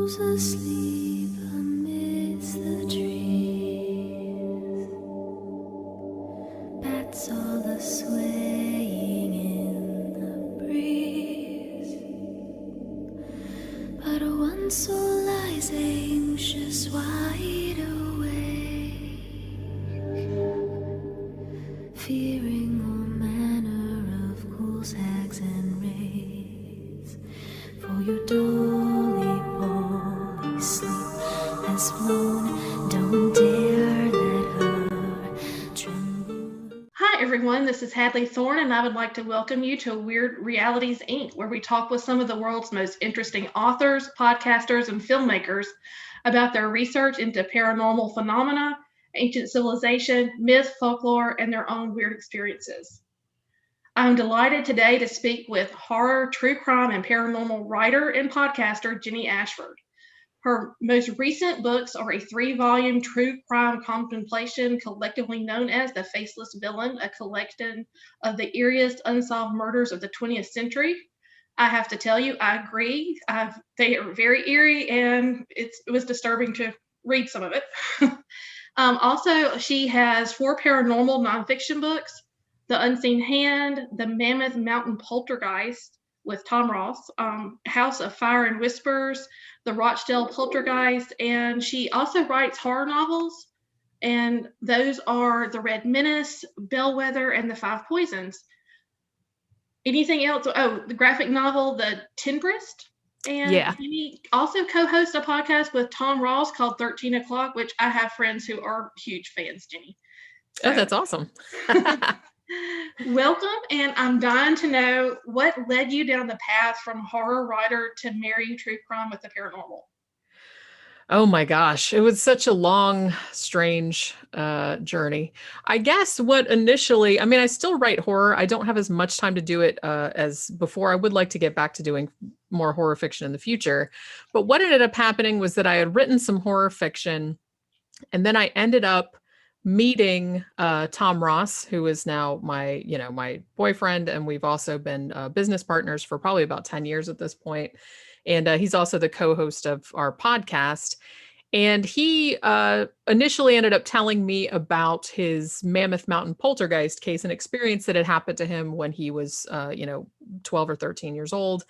Who's asleep amidst the trees? Bats all a swaying in the breeze. But one soul lies anxious, wide awake, fearing all manner of ghouls, hags, and wraiths. For your dolly Polly sleep has flown, don't dare let her tremble. Hi everyone, this is Hagley Thorne, and I would like to welcome you to Weird Realities Inc., where we talk with some of the world's most interesting authors, podcasters, and filmmakers about their research into paranormal phenomena, ancient civilization, myth, folklore, and their own weird experiences. I'm delighted today to speak with horror, true crime, and paranormal writer and podcaster Jenny Ashford. Her most recent books are a 3-volume true crime contemplation collectively known as The Faceless Villain, a collection of the eeriest unsolved murders of the 20th century. I have to tell you, I agree. They are very eerie, and it was disturbing to read some of it. Also, she has 4 paranormal nonfiction books: The Unseen Hand, The Mammoth Mountain Poltergeist with Tom Ross, House of Fire and Whispers, The Rochdale Poltergeist, and she also writes horror novels, and those are The Red Menace, Bellwether, and The Five Poisons. Anything else? Oh, the graphic novel, The Tenbrist. And Jenny also co-hosts a podcast with Tom Ross called 13 O'Clock, which I have friends who are huge fans, Jenny. So, oh, that's awesome. Welcome, and I'm dying to know what led you down the path from horror writer to marrying true crime with the paranormal. Oh my gosh, it was such a long, strange journey. I guess what initially, I still write horror. I don't have as much time to do it as before. I would like to get back to doing more horror fiction in the future. But what ended up happening was that I had written some horror fiction, and then I ended up meeting Tom Ross, who is now my boyfriend, and we've also been business partners for probably about 10 years at this point. And he's also the co-host of our podcast. And he initially ended up telling me about his Mammoth Mountain Poltergeist case, an experience that had happened to him when he was 12 or 13 years old.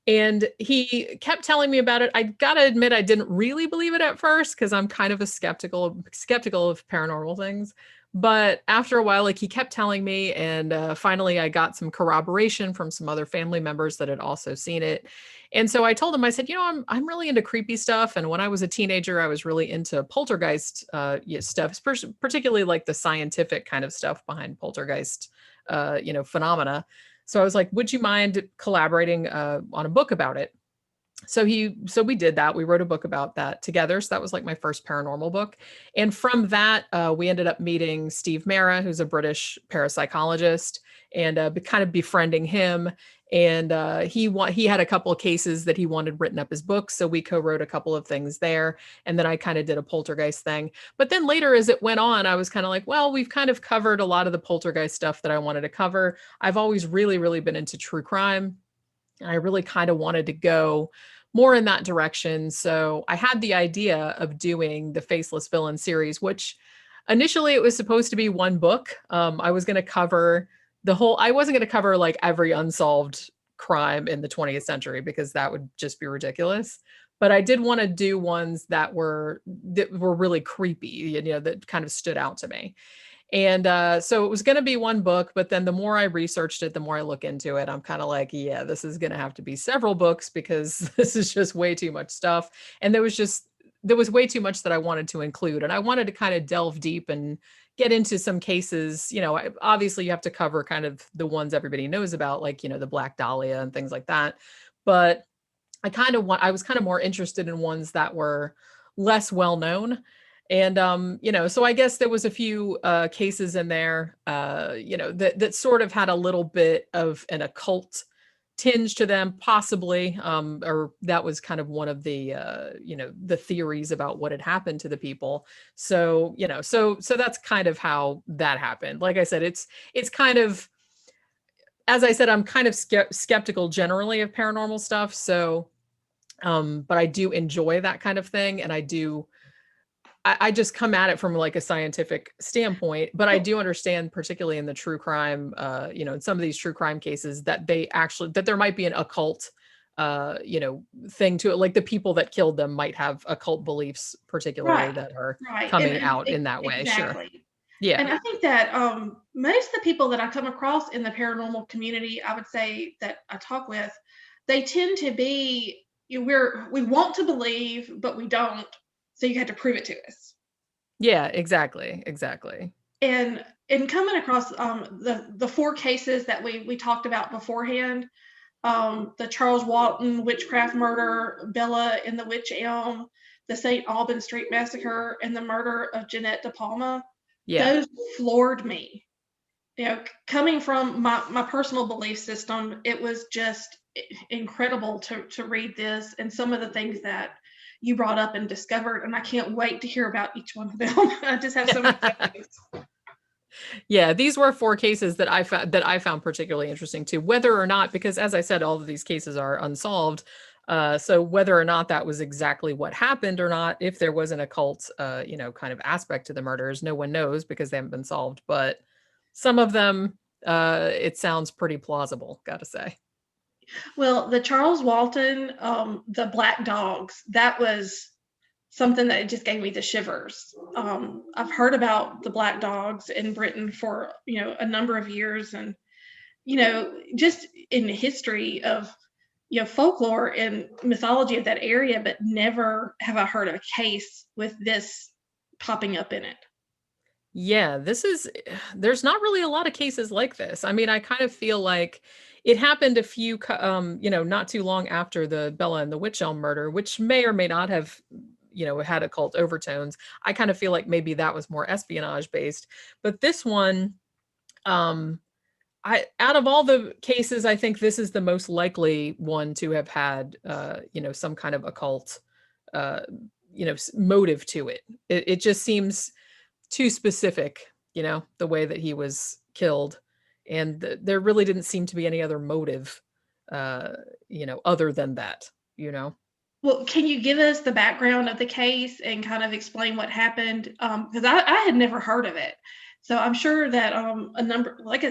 And he kept telling me about it. I gotta admit, I didn't really believe it at first because I'm kind of a skeptical of paranormal things. But after a while, he kept telling me, and finally I got some corroboration from some other family members that had also seen it. And so I told him, I said, I'm really into creepy stuff. And when I was a teenager, I was really into poltergeist stuff, particularly like the scientific kind of stuff behind poltergeist, phenomena. So I was like, would you mind collaborating on a book about it? So we did that. We wrote a book about that together. So that was like my first paranormal book. And from that, we ended up meeting Steve Mera, who's a British parapsychologist, and kind of befriending him. And he had a couple of cases that he wanted written up as books. So we co-wrote a couple of things there. And then I kind of did a poltergeist thing. But then later, as it went on, I was kind of like, well, we've kind of covered a lot of the poltergeist stuff that I wanted to cover. I've always really, really been into true crime. And I really kind of wanted to go more in that direction. So I had the idea of doing the Faceless Villain series, which initially it was supposed to be one book. I was going to cover I wasn't going to cover like every unsolved crime in the 20th century because that would just be ridiculous. But I did want to do ones that were really creepy, that kind of stood out to me. And so it was going to be one book, but then the more I researched it, the more I look into it, I'm kind of like, yeah, this is going to have to be several books because this is just way too much stuff. And there was way too much that I wanted to include. And I wanted to kind of delve deep and get into some cases. Obviously you have to cover kind of the ones everybody knows about, like, the Black Dahlia and things like that. But I was kind of more interested in ones that were less well known. And, so I guess there was a few cases in there, that sort of had a little bit of an occult tinge to them, possibly, or that was kind of one of the, the theories about what had happened to the people. So, so that's kind of how that happened. Like I said, it's kind of, as I said, I'm kind of skeptical generally of paranormal stuff. So But I do enjoy that kind of thing. And I just come at it from like a scientific standpoint, but I do understand, particularly in the true crime, in some of these true crime cases, that there might be an occult, thing to it. Like the people that killed them might have occult beliefs, particularly Right, that are right. coming out in that way. Sure. Exactly. Yeah. And I think that most of the people that I come across in the paranormal community, I would say that I talk with, they tend to be, we want to believe, but we don't. So you have to prove it to us. Yeah, exactly. Exactly. And coming across the four cases that we talked about beforehand, the Charles Walton Witchcraft Murder, Bella in the Wych Elm, the St. Alban Street Massacre, and the murder of Jeanette De Palma, Yeah. those floored me. Coming from my personal belief system, it was just incredible to read this and some of the things that you brought up and discovered, and I can't wait to hear about each one of them. I just have so many questions. Yeah, these were four cases that I found particularly interesting too, whether or not, because as I said, all of these cases are unsolved. So whether or not that was exactly what happened or not, if there was an occult, kind of aspect to the murders, no one knows because they haven't been solved. But some of them, it sounds pretty plausible, gotta say. Well, the Charles Walton, the black dogs, that was something that just gave me the shivers. I've heard about the black dogs in Britain for, a number of years, and, just in the history of, folklore and mythology of that area, but never have I heard of a case with this popping up in it. Yeah, there's not really a lot of cases like this. I mean, I kind of feel like it happened not too long after the Bella and the Wych Elm murder, which may or may not have, had occult overtones. I kind of feel like maybe that was more espionage based, but this one, out of all the cases, I think this is the most likely one to have had, some kind of occult, motive to it. It just seems too specific, the way that he was killed. And there really didn't seem to be any other motive, other than that, Well, can you give us the background of the case and kind of explain what happened? Because I had never heard of it. So I'm sure that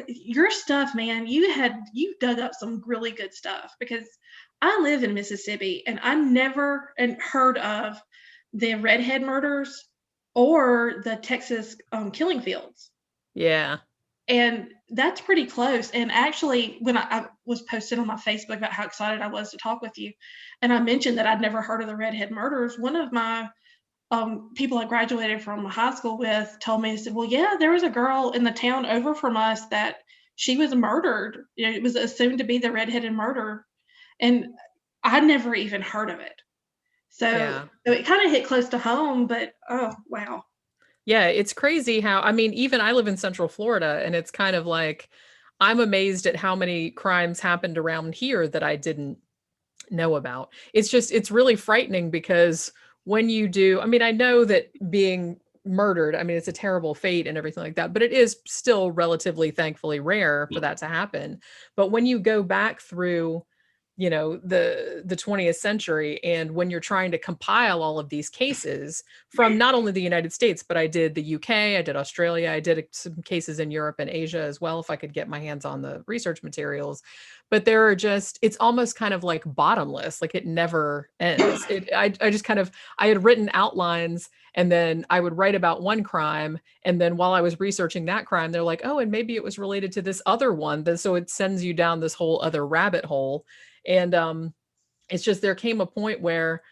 your stuff, man, you dug up some really good stuff, because I live in Mississippi and I never heard of the redhead murders or the Texas killing fields. Yeah. And that's pretty close. And actually, when I was posted on my Facebook about how excited I was to talk with you, and I mentioned that I'd never heard of the redhead murders, one of my people I graduated from high school with told me, said, well, yeah, there was a girl in the town over from us that she was murdered. It was assumed to be the redheaded murder. And I'd never even heard of it. So it kind of hit close to home, but oh, wow. Yeah, it's crazy how, I mean, even I live in Central Florida, and it's kind of like, I'm amazed at how many crimes happened around here that I didn't know about. It's really frightening, because when you do, I mean, I know that being murdered, I mean, it's a terrible fate and everything like that, but it is still relatively, thankfully, rare for that to happen. But when you go back through, the 20th century, and when you're trying to compile all of these cases from not only the United States, but I did the UK, I did Australia, I did some cases in Europe and Asia as well, if I could get my hands on the research materials. But there are it's almost kind of like bottomless, like it never ends. I had written outlines, and then I would write about one crime, and then while I was researching that crime, they're like, oh, and maybe it was related to this other one. So it sends you down this whole other rabbit hole. And it's just, there came a point where,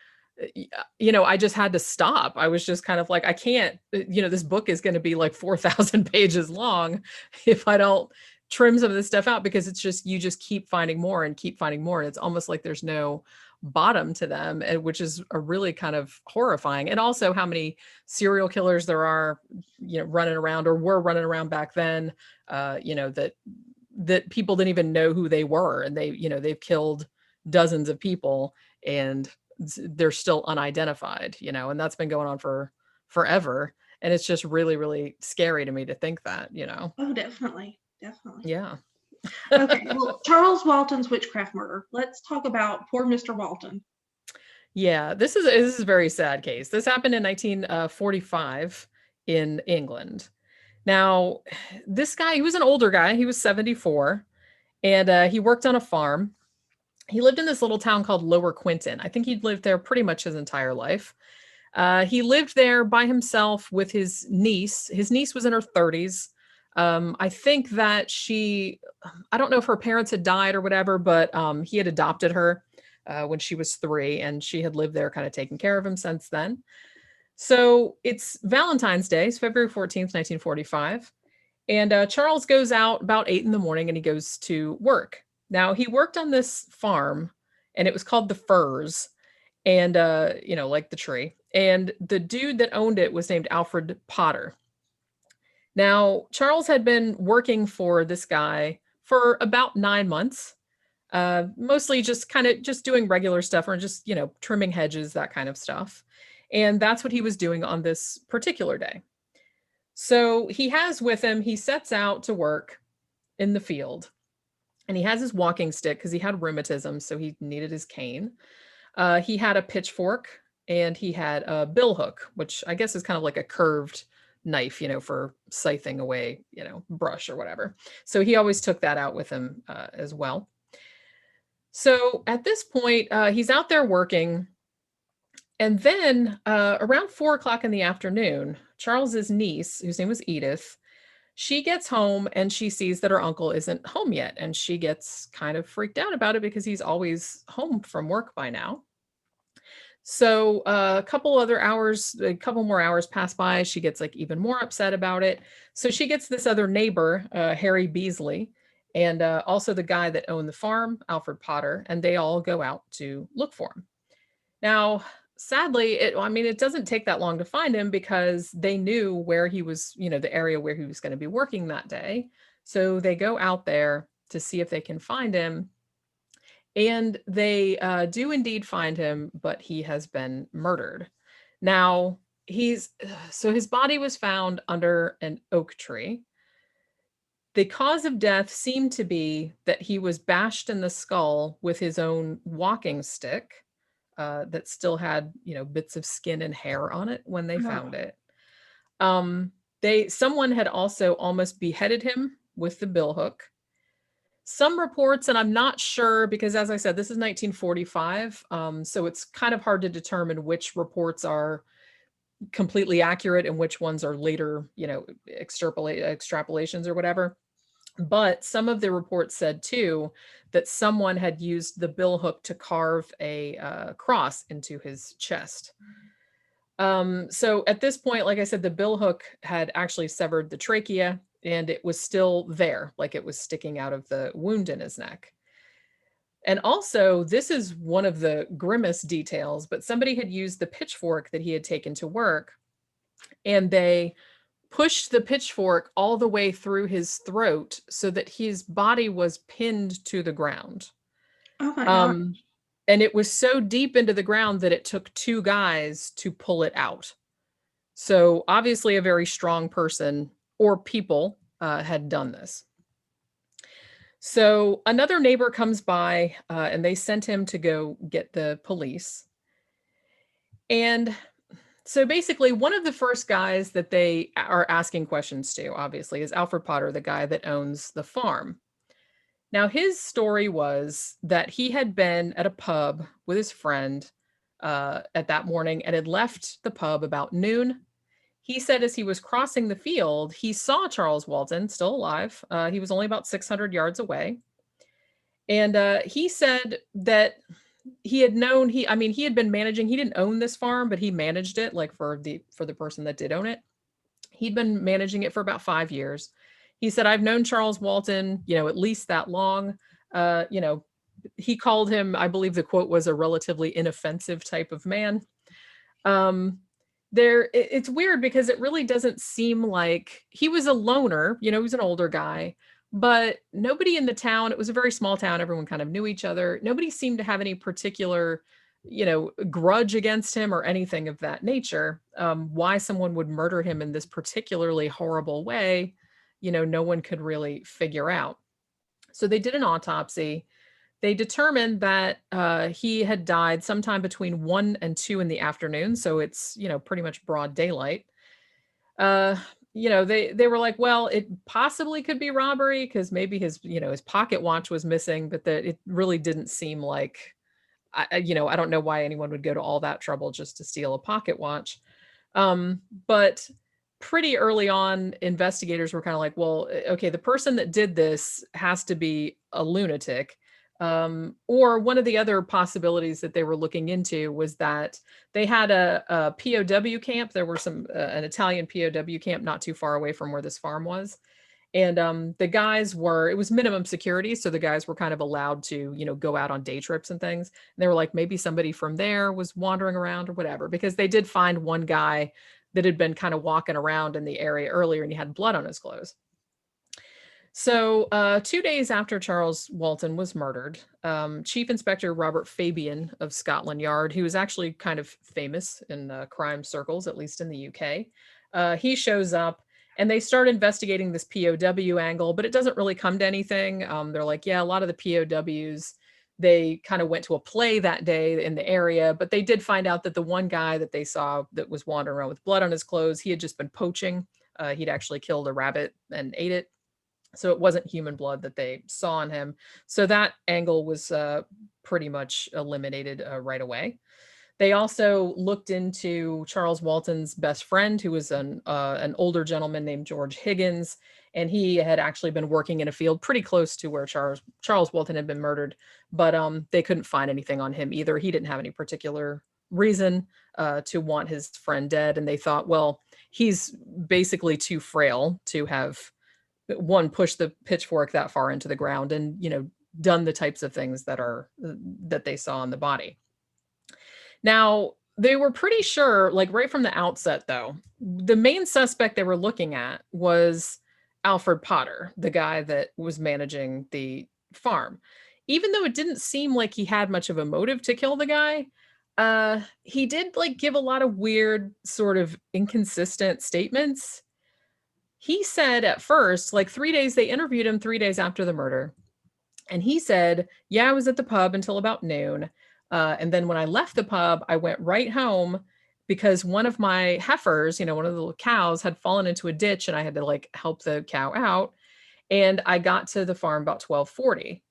I just had to stop. I was just kind of like, I can't, this book is going to be like 4,000 pages long if I don't trim some of this stuff out, because it's just, you just keep finding more and keep finding more. And it's almost like there's no bottom to them, which is a really kind of horrifying. And also how many serial killers there are, running around, or were running around back then, that people didn't even know who they were. And they've killed dozens of people and they're still unidentified, and that's been going on for forever. And it's just really, really scary to me to think that, Oh, definitely. Yeah. Okay. Well, Charles Walton's witchcraft murder. Let's talk about poor Mr. Walton. Yeah, this is a very sad case. This happened in 1945 in England. Now, this guy, he was an older guy. He was 74, and he worked on a farm. He lived in this little town called Lower Quinton. I think he'd lived there pretty much his entire life. He lived there by himself with his niece. His niece was in her 30s. I think that I don't know if her parents had died or whatever, but he had adopted her when she was 3, and she had lived there kind of taking care of him since then. So it's Valentine's Day, it's February 14th, 1945. And Charles goes out about 8 in the morning and he goes to work. Now, he worked on this farm and it was called the Firs, and, like the tree. And the dude that owned it was named Alfred Potter. Now, Charles had been working for this guy for about 9 months, mostly just doing regular stuff, or just, trimming hedges, that kind of stuff. And that's what he was doing on this particular day. So he has with him, he sets out to work in the field, and he has his walking stick because he had rheumatism, so he needed his cane. He had a pitchfork, and he had a bill hook, which I guess is kind of like a curved knife, for scything away, brush or whatever. So he always took that out with him as well. So at this point, he's out there working. And then around 4 o'clock in the afternoon, Charles's niece, whose name was Edith, she gets home and she sees that her uncle isn't home yet. And she gets kind of freaked out about it because he's always home from work by now. So a couple more hours pass by. She gets even more upset about it. So she gets this other neighbor, Harry Beasley, and also the guy that owned the farm, Alfred Potter, and they all go out to look for him. Now, sadly, it doesn't take that long to find him because they knew where he was, the area where he was going to be working that day. So they go out there to see if they can find him. And they do indeed find him, but he has been murdered. Now, his body was found under an oak tree. The cause of death seemed to be that he was bashed in the skull with his own walking stick that still had, bits of skin and hair on it when they found it. Someone had also almost beheaded him with the bill hook. Some reports, and I'm not sure because, as I said, this is 1945, so it's kind of hard to determine which reports are completely accurate and which ones are later, extrapolations or whatever. But some of the reports said too that someone had used the bill hook to carve a cross into his chest. So at this point, like I said, the bill hook had actually severed the trachea, and it was still there, like it was sticking out of the wound in his neck. And also, this is one of the grimmest details, but somebody had used the pitchfork that he had taken to work, and they pushed the pitchfork all the way through his throat so that his body was pinned to the ground. Oh my God. And it was so deep into the ground that it took 2 guys to pull it out. So obviously a very strong person or people had done this. So another neighbor comes by and they sent him to go get the police. And so basically one of the first guys that they are asking questions to, obviously, is Alfred Potter, the guy that owns the farm. Now, his story was that he had been at a pub with his friend at that morning and had left the pub about noon. He said as he was crossing the field, he saw Charles Walton still alive. He was only about 600 yards away. And he said that he had known, he had been managing, he didn't own this farm, but he managed it for the person that did own it. He'd been managing it for about 5 years. He said, I've known Charles Walton, at least that long. He called him, I believe the quote was, a relatively inoffensive type of man. It's weird because it really doesn't seem like he was a loner, he was an older guy, but nobody in the town, it was a very small town, everyone kind of knew each other. Nobody seemed to have any particular, grudge against him or anything of that nature. Why someone would murder him in this particularly horrible way, no one could really figure out. So they did an autopsy. They determined that he had died sometime between 1 and 2 in the afternoon. So it's, pretty much broad daylight. Uh, they were like, well, it possibly could be robbery because maybe his pocket watch was missing, but that it really didn't seem like, I don't know why anyone would go to all that trouble just to steal a pocket watch. But pretty early on, investigators were kind of like, well, okay, the person that did this has to be a lunatic. Or one of the other possibilities that they were looking into was that they had a POW camp. There were an Italian POW camp not too far away from where this farm was. And the guys it was minimum security. So the guys were kind of allowed to, go out on day trips and things. And they were like, maybe somebody from there was wandering around or whatever, because they did find one guy that had been kind of walking around in the area earlier and he had blood on his clothes. So 2 days after Charles Walton was murdered, Chief Inspector Robert Fabian of Scotland Yard, who was actually kind of famous in crime circles, at least in the UK, he shows up and they start investigating this POW angle, but it doesn't really come to anything. They're like, yeah, a lot of the POWs, they kind of went to a play that day in the area, but they did find out that the one guy that they saw that was wandering around with blood on his clothes, he had just been poaching. He'd actually killed a rabbit and ate it. So it wasn't human blood that they saw on him. So that angle was pretty much eliminated right away. They also looked into Charles Walton's best friend, who was an older gentleman named George Higgins, and he had actually been working in a field pretty close to where Charles Walton had been murdered, but they couldn't find anything on him either. He didn't have any particular reason to want his friend dead, and they thought, well, he's basically too frail to have pushed the pitchfork that far into the ground and, done the types of things that they saw in the body. Now, they were pretty sure, like right from the outset, though, the main suspect they were looking at was Alfred Potter, the guy that was managing the farm. Even though it didn't seem like he had much of a motive to kill the guy, he did give a lot of weird, sort of inconsistent statements. He said at first, they interviewed him 3 days after the murder. And he said, yeah, I was at the pub until about noon. And then when I left the pub, I went right home because one of my heifers, one of the little cows, had fallen into a ditch and I had to help the cow out. And I got to the farm about 12:40.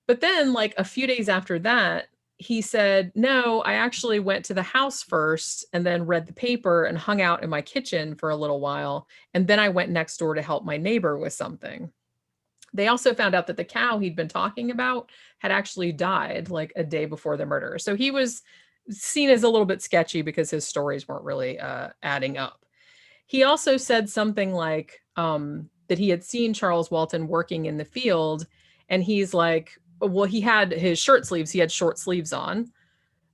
But then a few days after that, he said, no, I actually went to the house first and then read the paper and hung out in my kitchen for a little while. And then I went next door to help my neighbor with something. They also found out that the cow he'd been talking about had actually died a day before the murder. So he was seen as a little bit sketchy because his stories weren't really adding up. He also said something that he had seen Charles Walton working in the field. And he's like, well, he had his shirt sleeves. He had short sleeves on.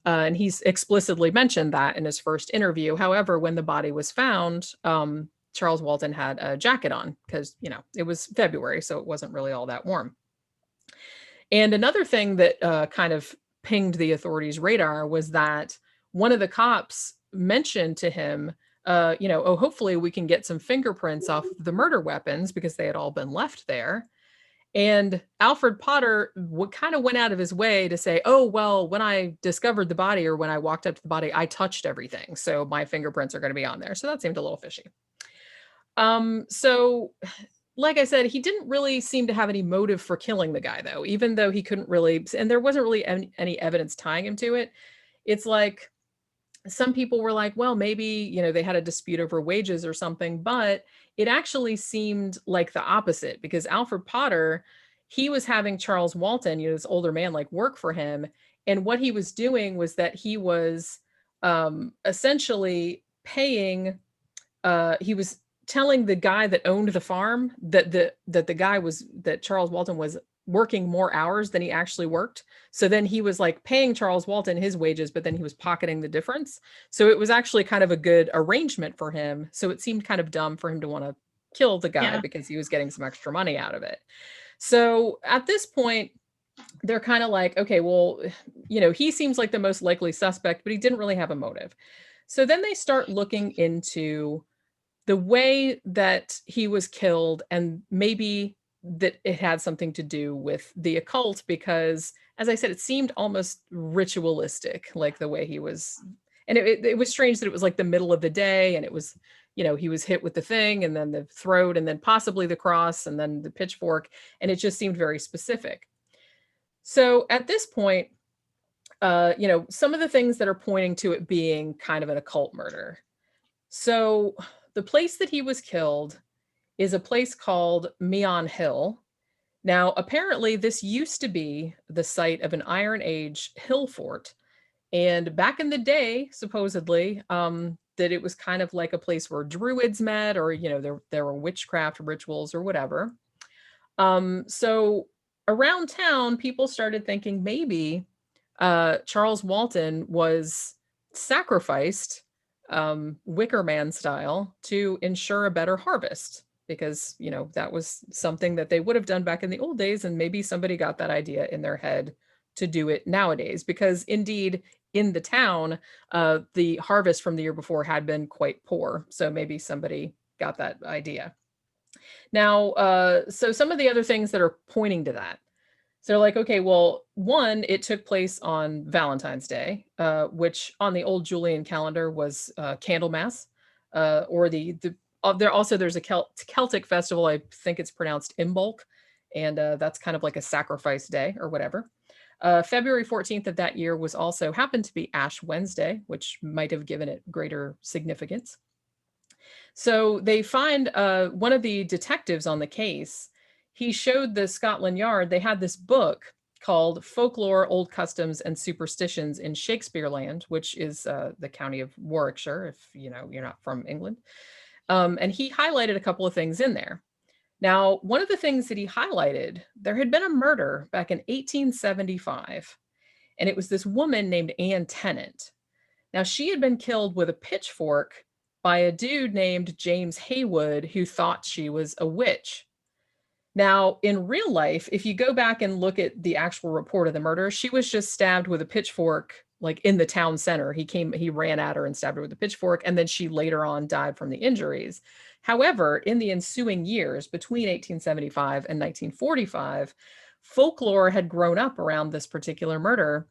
And he's explicitly mentioned that in his first interview. However, when the body was found, Charles Walton had a jacket on because, it was February, so it wasn't really all that warm. And another thing that kind of pinged the authorities' radar was that one of the cops mentioned to him, oh, hopefully we can get some fingerprints off of the murder weapons because they had all been left there. And Alfred Potter kind of went out of his way to say, oh, well, when I discovered the body or when I walked up to the body, I touched everything. So my fingerprints are going to be on there. So that seemed a little fishy. So like I said, he didn't really seem to have any motive for killing the guy, though, even though he couldn't really, and there wasn't really any evidence tying him to it. It's like some people were like, well, maybe, they had a dispute over wages or something, but it actually seemed like the opposite because Alfred Potter, he was having Charles Walton, this older man, work for him. And what he was doing was that he was essentially paying, he was telling the guy that owned the farm that Charles Walton was working more hours than he actually worked. So then he was paying Charles Walton his wages, but then he was pocketing the difference. So it was actually kind of a good arrangement for him. So it seemed kind of dumb for him to want to kill the guy because he was getting some extra money out of it. So at this point, they're kind of like, okay, well, he seems like the most likely suspect, but he didn't really have a motive. So then they start looking into the way that he was killed and maybe that it had something to do with the occult because, as I said, it seemed almost ritualistic, like the way he was. And it was strange that it was like the middle of the day and it was, he was hit with the thing and then the throat and then possibly the cross and then the pitchfork. And it just seemed very specific. So at this point, some of the things that are pointing to it being kind of an occult murder. So the place that he was killed is a place called Meon Hill. Now, apparently this used to be the site of an Iron Age hill fort. And back in the day, supposedly, that it was kind of like a place where druids met or, there were witchcraft rituals or whatever. So around town, people started thinking maybe Charles Walton was sacrificed Wicker Man style to ensure a better harvest because, that was something that they would have done back in the old days. And maybe somebody got that idea in their head to do it nowadays, because indeed in the town, the harvest from the year before had been quite poor. So maybe somebody got that idea. Now, so some of the other things that are pointing to that. So they're like, okay, well, one, it took place on Valentine's Day, which on the old Julian calendar was Candlemas, or there's a Celtic festival. I think it's pronounced Imbolc, and that's kind of like a sacrifice day or whatever. February 14th of that year happened to be Ash Wednesday, which might have given it greater significance. So they find one of the detectives on the case. He showed the Scotland Yard, they had this book called Folklore, Old Customs and Superstitions in Shakespeareland, which is the county of Warwickshire, if you're not from England. And he highlighted a couple of things in there. Now, one of the things that he highlighted, there had been a murder back in 1875, and it was this woman named Anne Tennant. Now, she had been killed with a pitchfork by a dude named James Haywood, who thought she was a witch. Now, in real life, if you go back and look at the actual report of the murder, she was just stabbed with a pitchfork, like in the town center. He ran at her and stabbed her with a pitchfork, and then she later on died from the injuries. However, in the ensuing years between 1875 and 1945, folklore had grown up around this particular murder.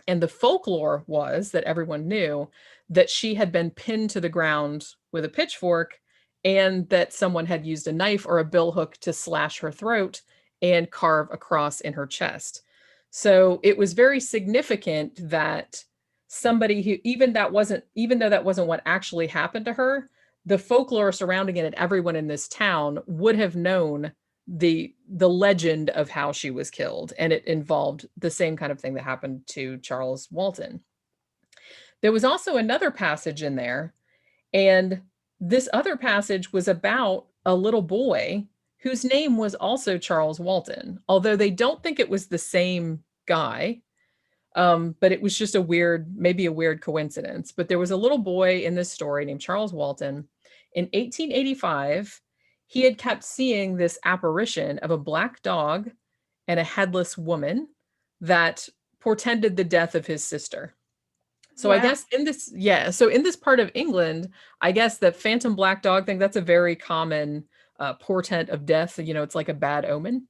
And the folklore was that everyone knew that she had been pinned to the ground with a pitchfork and that someone had used a knife or a billhook to slash her throat and carve a cross in her chest. So it was very significant that somebody who, even though that wasn't what actually happened to her, the folklore surrounding it and everyone in this town would have known the legend of how she was killed. And it involved the same kind of thing that happened to Charles Walton. There was also another passage in there, and this other passage was about a little boy whose name was also Charles Walton, although they don't think it was the same guy. But it was just maybe a weird coincidence. But there was a little boy in this story named Charles Walton. In 1885, he had kept seeing this apparition of a black dog and a headless woman that portended the death of his sister. So wow. I guess in this part of England, I guess the phantom black dog thing, that's a very common portent of death. It's like a bad omen.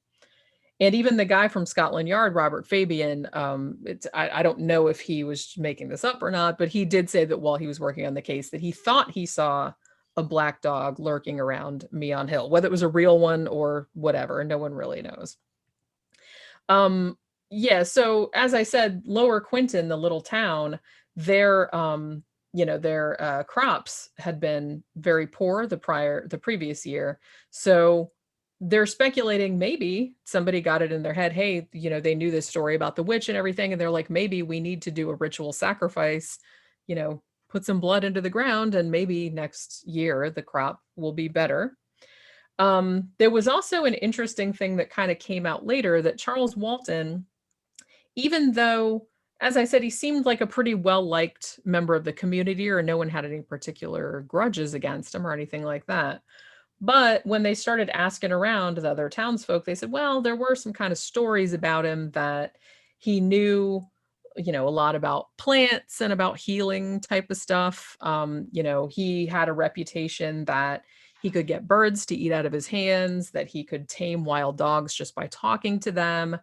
And even the guy from Scotland Yard, Robert Fabian, I don't know if he was making this up or not, but he did say that while he was working on the case that he thought he saw a black dog lurking around Meon Hill, whether it was a real one or whatever. No one really knows. So as I said, Lower Quinton, the little town, their crops had been very poor the previous year. So they're speculating maybe somebody got it in their head. Hey, they knew this story about the witch and everything. And they're like, maybe we need to do a ritual sacrifice, put some blood into the ground, and maybe next year the crop will be better. There was also an interesting thing that kind of came out later, that Charles Walton, even though, as I said, he seemed like a pretty well-liked member of the community, or no one had any particular grudges against him or anything like that. But when they started asking around the other townsfolk, they said, well, there were some kind of stories about him that he knew, a lot about plants and about healing type of stuff. He had a reputation that he could get birds to eat out of his hands, that he could tame wild dogs just by talking to them.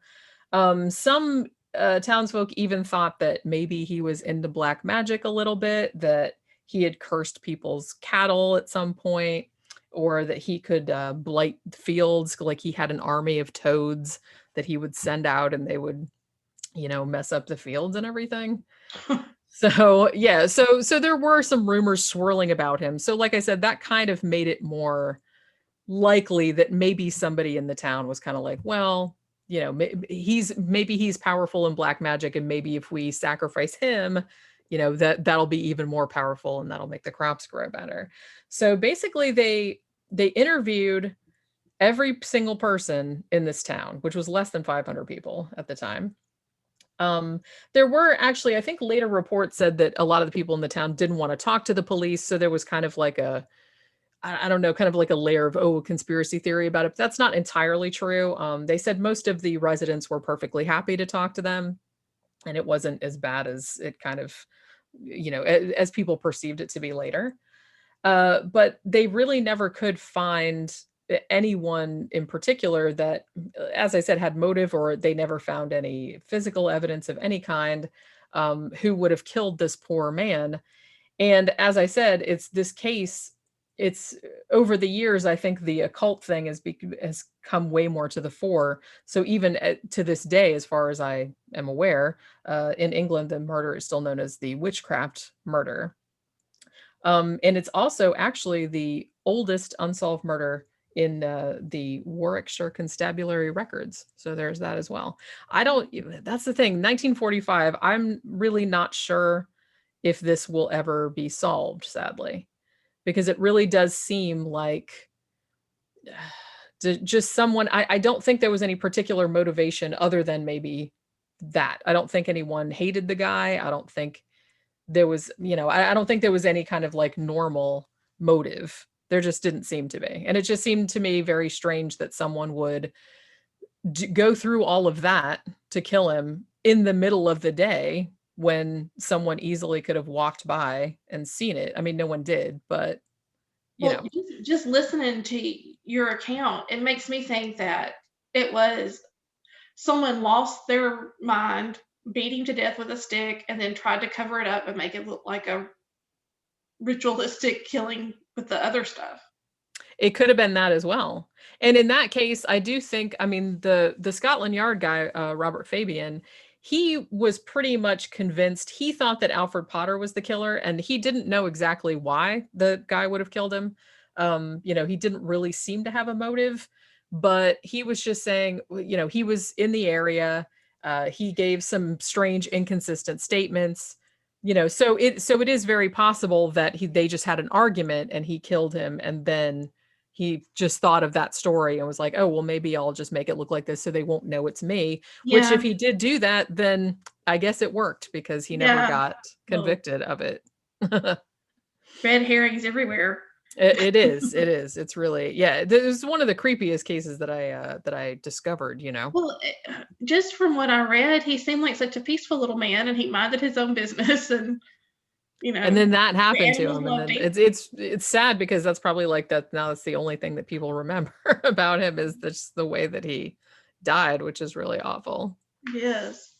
Some townsfolk even thought that maybe he was into black magic a little bit, that he had cursed people's cattle at some point, or that he could blight fields, like he had an army of toads that he would send out and they would, mess up the fields and everything. So yeah, so there were some rumors swirling about him. So like I said, that kind of made it more likely that maybe somebody in the town was kind of like, well, maybe he's powerful in black magic, and maybe if we sacrifice him, that'll be even more powerful and that'll make the crops grow better. So basically they interviewed every single person in this town, which was less than 500 people at the time. There were actually, I think later reports said that a lot of the people in the town didn't want to talk to the police. So there was kind of like I don't know, kind of like a layer of, conspiracy theory about it. But that's not entirely true. They said most of the residents were perfectly happy to talk to them, and it wasn't as bad as it kind of, as people perceived it to be later. But they really never could find anyone in particular that, as I said, had motive, or they never found any physical evidence of any kind, who would have killed this poor man. And as I said, it's this case, it's over the years, I think the occult thing has come way more to the fore. So even to this day, as far as I am aware, in England, the murder is still known as the witchcraft murder. And it's also actually the oldest unsolved murder in the Warwickshire constabulary records. So there's that as well. That's the thing, 1945, I'm really not sure if this will ever be solved, sadly, because it really does seem like just someone, I don't think there was any particular motivation other than maybe that. I don't think anyone hated the guy. I don't think there was, I don't think there was any kind of like normal motive. There just didn't seem to be. And it just seemed to me very strange that someone would go through all of that to kill him in the middle of the day when someone easily could have walked by and seen it. I mean, no one did, but just listening to your account, it makes me think that it was someone lost their mind, beat him to death with a stick, and then tried to cover it up and make it look like a ritualistic killing with the other stuff. It could have been that as well. And in that case, I do think, I mean, the Scotland Yard guy, Robert Fabian, he was pretty much convinced. He thought that Alfred Potter was the killer, and he didn't know exactly why the guy would have killed him. He didn't really seem to have a motive, but he was just saying, he was in the area. He gave some strange, inconsistent statements. So it is very possible that they just had an argument and he killed him, and then he just thought of that story and was like, oh, well, maybe I'll just make it look like this so they won't know it's me. Yeah. Which if he did do that, then I guess it worked, because he never got convicted of it. Red herrings everywhere. It is. It's really, yeah. This is one of the creepiest cases that I discovered, Well, just from what I read, he seemed like such a peaceful little man, and he minded his own business, and and then that happened to him, and then it's sad, because that's probably like that. Now that's the only thing that people remember about him, is just the way that he died, which is really awful. Yes.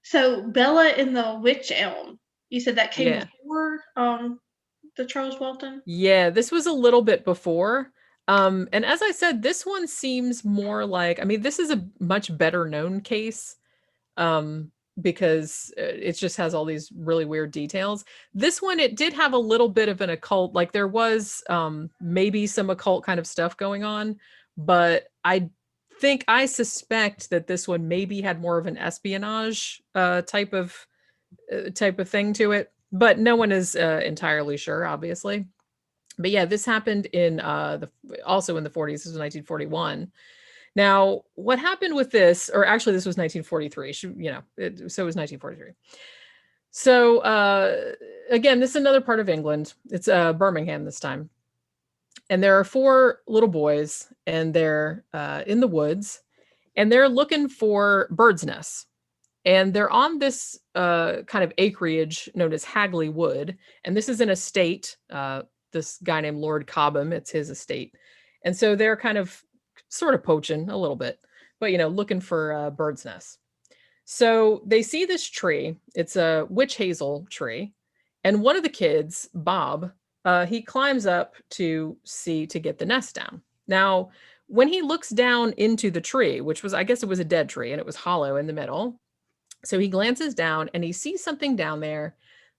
So Bella in the Wych Elm, you said that came before the Charles Walton? Yeah, this was a little bit before. And as I said, this one seems more like, I mean, this is a much better known case, because it just has all these really weird details. This one, it did have a little bit of an occult, like there was maybe some occult kind of stuff going on, but I suspect that this one maybe had more of an espionage type of thing to it, but no one is entirely sure, obviously. But yeah, this happened in also in the 40s. This was 1941. Now, what happened with this, or actually this was 1943, so it was 1943. So again, this is another part of England. It's Birmingham this time. And there are 4 little boys, and they're in the woods, and they're looking for birds' nests. And they're on this kind of acreage known as Hagley Wood. And this is an estate this guy named Lord Cobham. It's his estate. And so they're kind of sort of poaching a little bit, but, looking for birds' nests. So they see this tree. It's a witch hazel tree. And one of the kids, Bob, he climbs up to get the nest down. Now, when he looks down into the tree, which was, I guess it was a dead tree and it was hollow in the middle. So he glances down and he sees something down there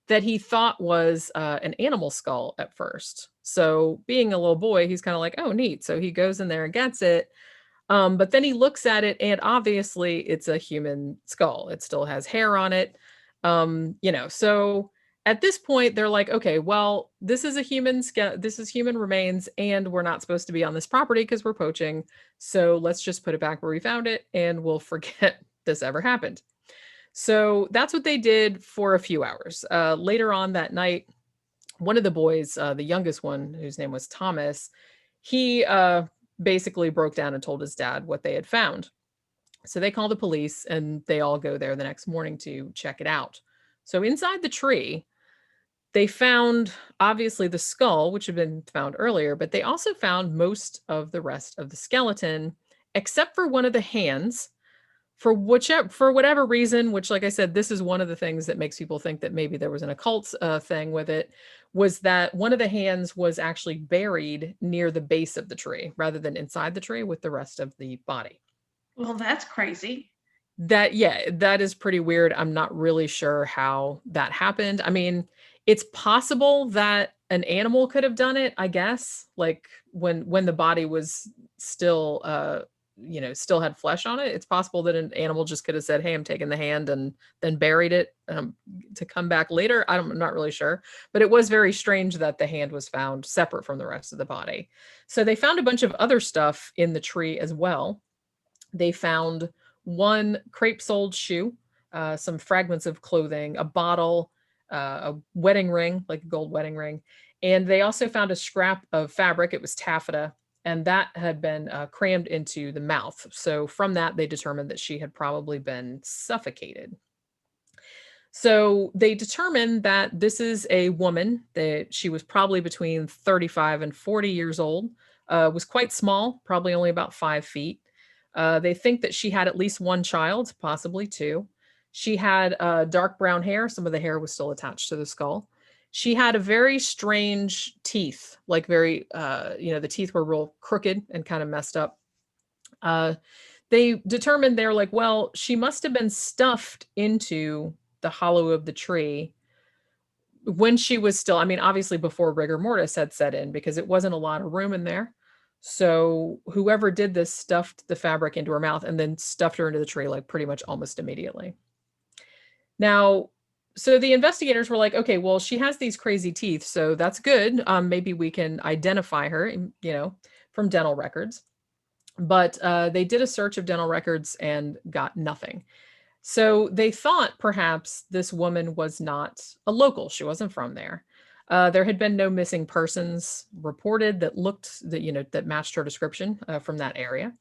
that he thought was an animal skull at first. So being a little boy, he's kind of like, oh, neat. So he goes in there and gets it. But then he looks at it and obviously it's a human skull. It still has hair on it. So at this point they're like, okay, well, this is human remains and we're not supposed to be on this property because we're poaching. So let's just put it back where we found it and we'll forget this ever happened. So that's what they did for a few hours. Later on that night, one of the boys, the youngest one, whose name was Thomas, he basically broke down and told his dad what they had found. So they call the police and they all go there the next morning to check it out. So inside the tree, they found obviously the skull, which had been found earlier, but they also found most of the rest of the skeleton, except for one of the hands. For whatever reason, which, like I said, this is one of the things that makes people think that maybe there was an occult thing with it, was that one of the hands was actually buried near the base of the tree rather than inside the tree with the rest of the body. Well, that's crazy. That is pretty weird. I'm not really sure how that happened. I mean, it's possible that an animal could have done it, I guess, like when the body was still still had flesh on it. It's possible that an animal just could have said, hey, I'm taking the hand, and then buried it to come back later. I'm not really sure, but it was very strange that the hand was found separate from the rest of the body. So they found a bunch of other stuff in the tree as well. They found one crepe-soled shoe, some fragments of clothing, a bottle, a wedding ring, like a gold wedding ring. And they also found a scrap of fabric. It was taffeta, and that had been crammed into the mouth. So from that, they determined that she had probably been suffocated. So they determined that this is a woman, that she was probably between 35 and 40 years old, was quite small, probably only about 5 feet. They think that she had at least one child, possibly two. She had dark brown hair. Some of the hair was still attached to the skull. She had a very strange teeth, like very, the teeth were real crooked and kind of messed up. They determined, they're like, well, she must have been stuffed into the hollow of the tree when she was still, I mean, obviously before rigor mortis had set in, because it wasn't a lot of room in there. So whoever did this stuffed the fabric into her mouth and then stuffed her into the tree, like pretty much almost immediately. Now, so the investigators were like, okay, well, she has these crazy teeth, so that's good. Maybe we can identify her, from dental records. But they did a search of dental records and got nothing. So they thought perhaps this woman was not a local. She wasn't from there. There had been no missing persons reported that matched her description from that area.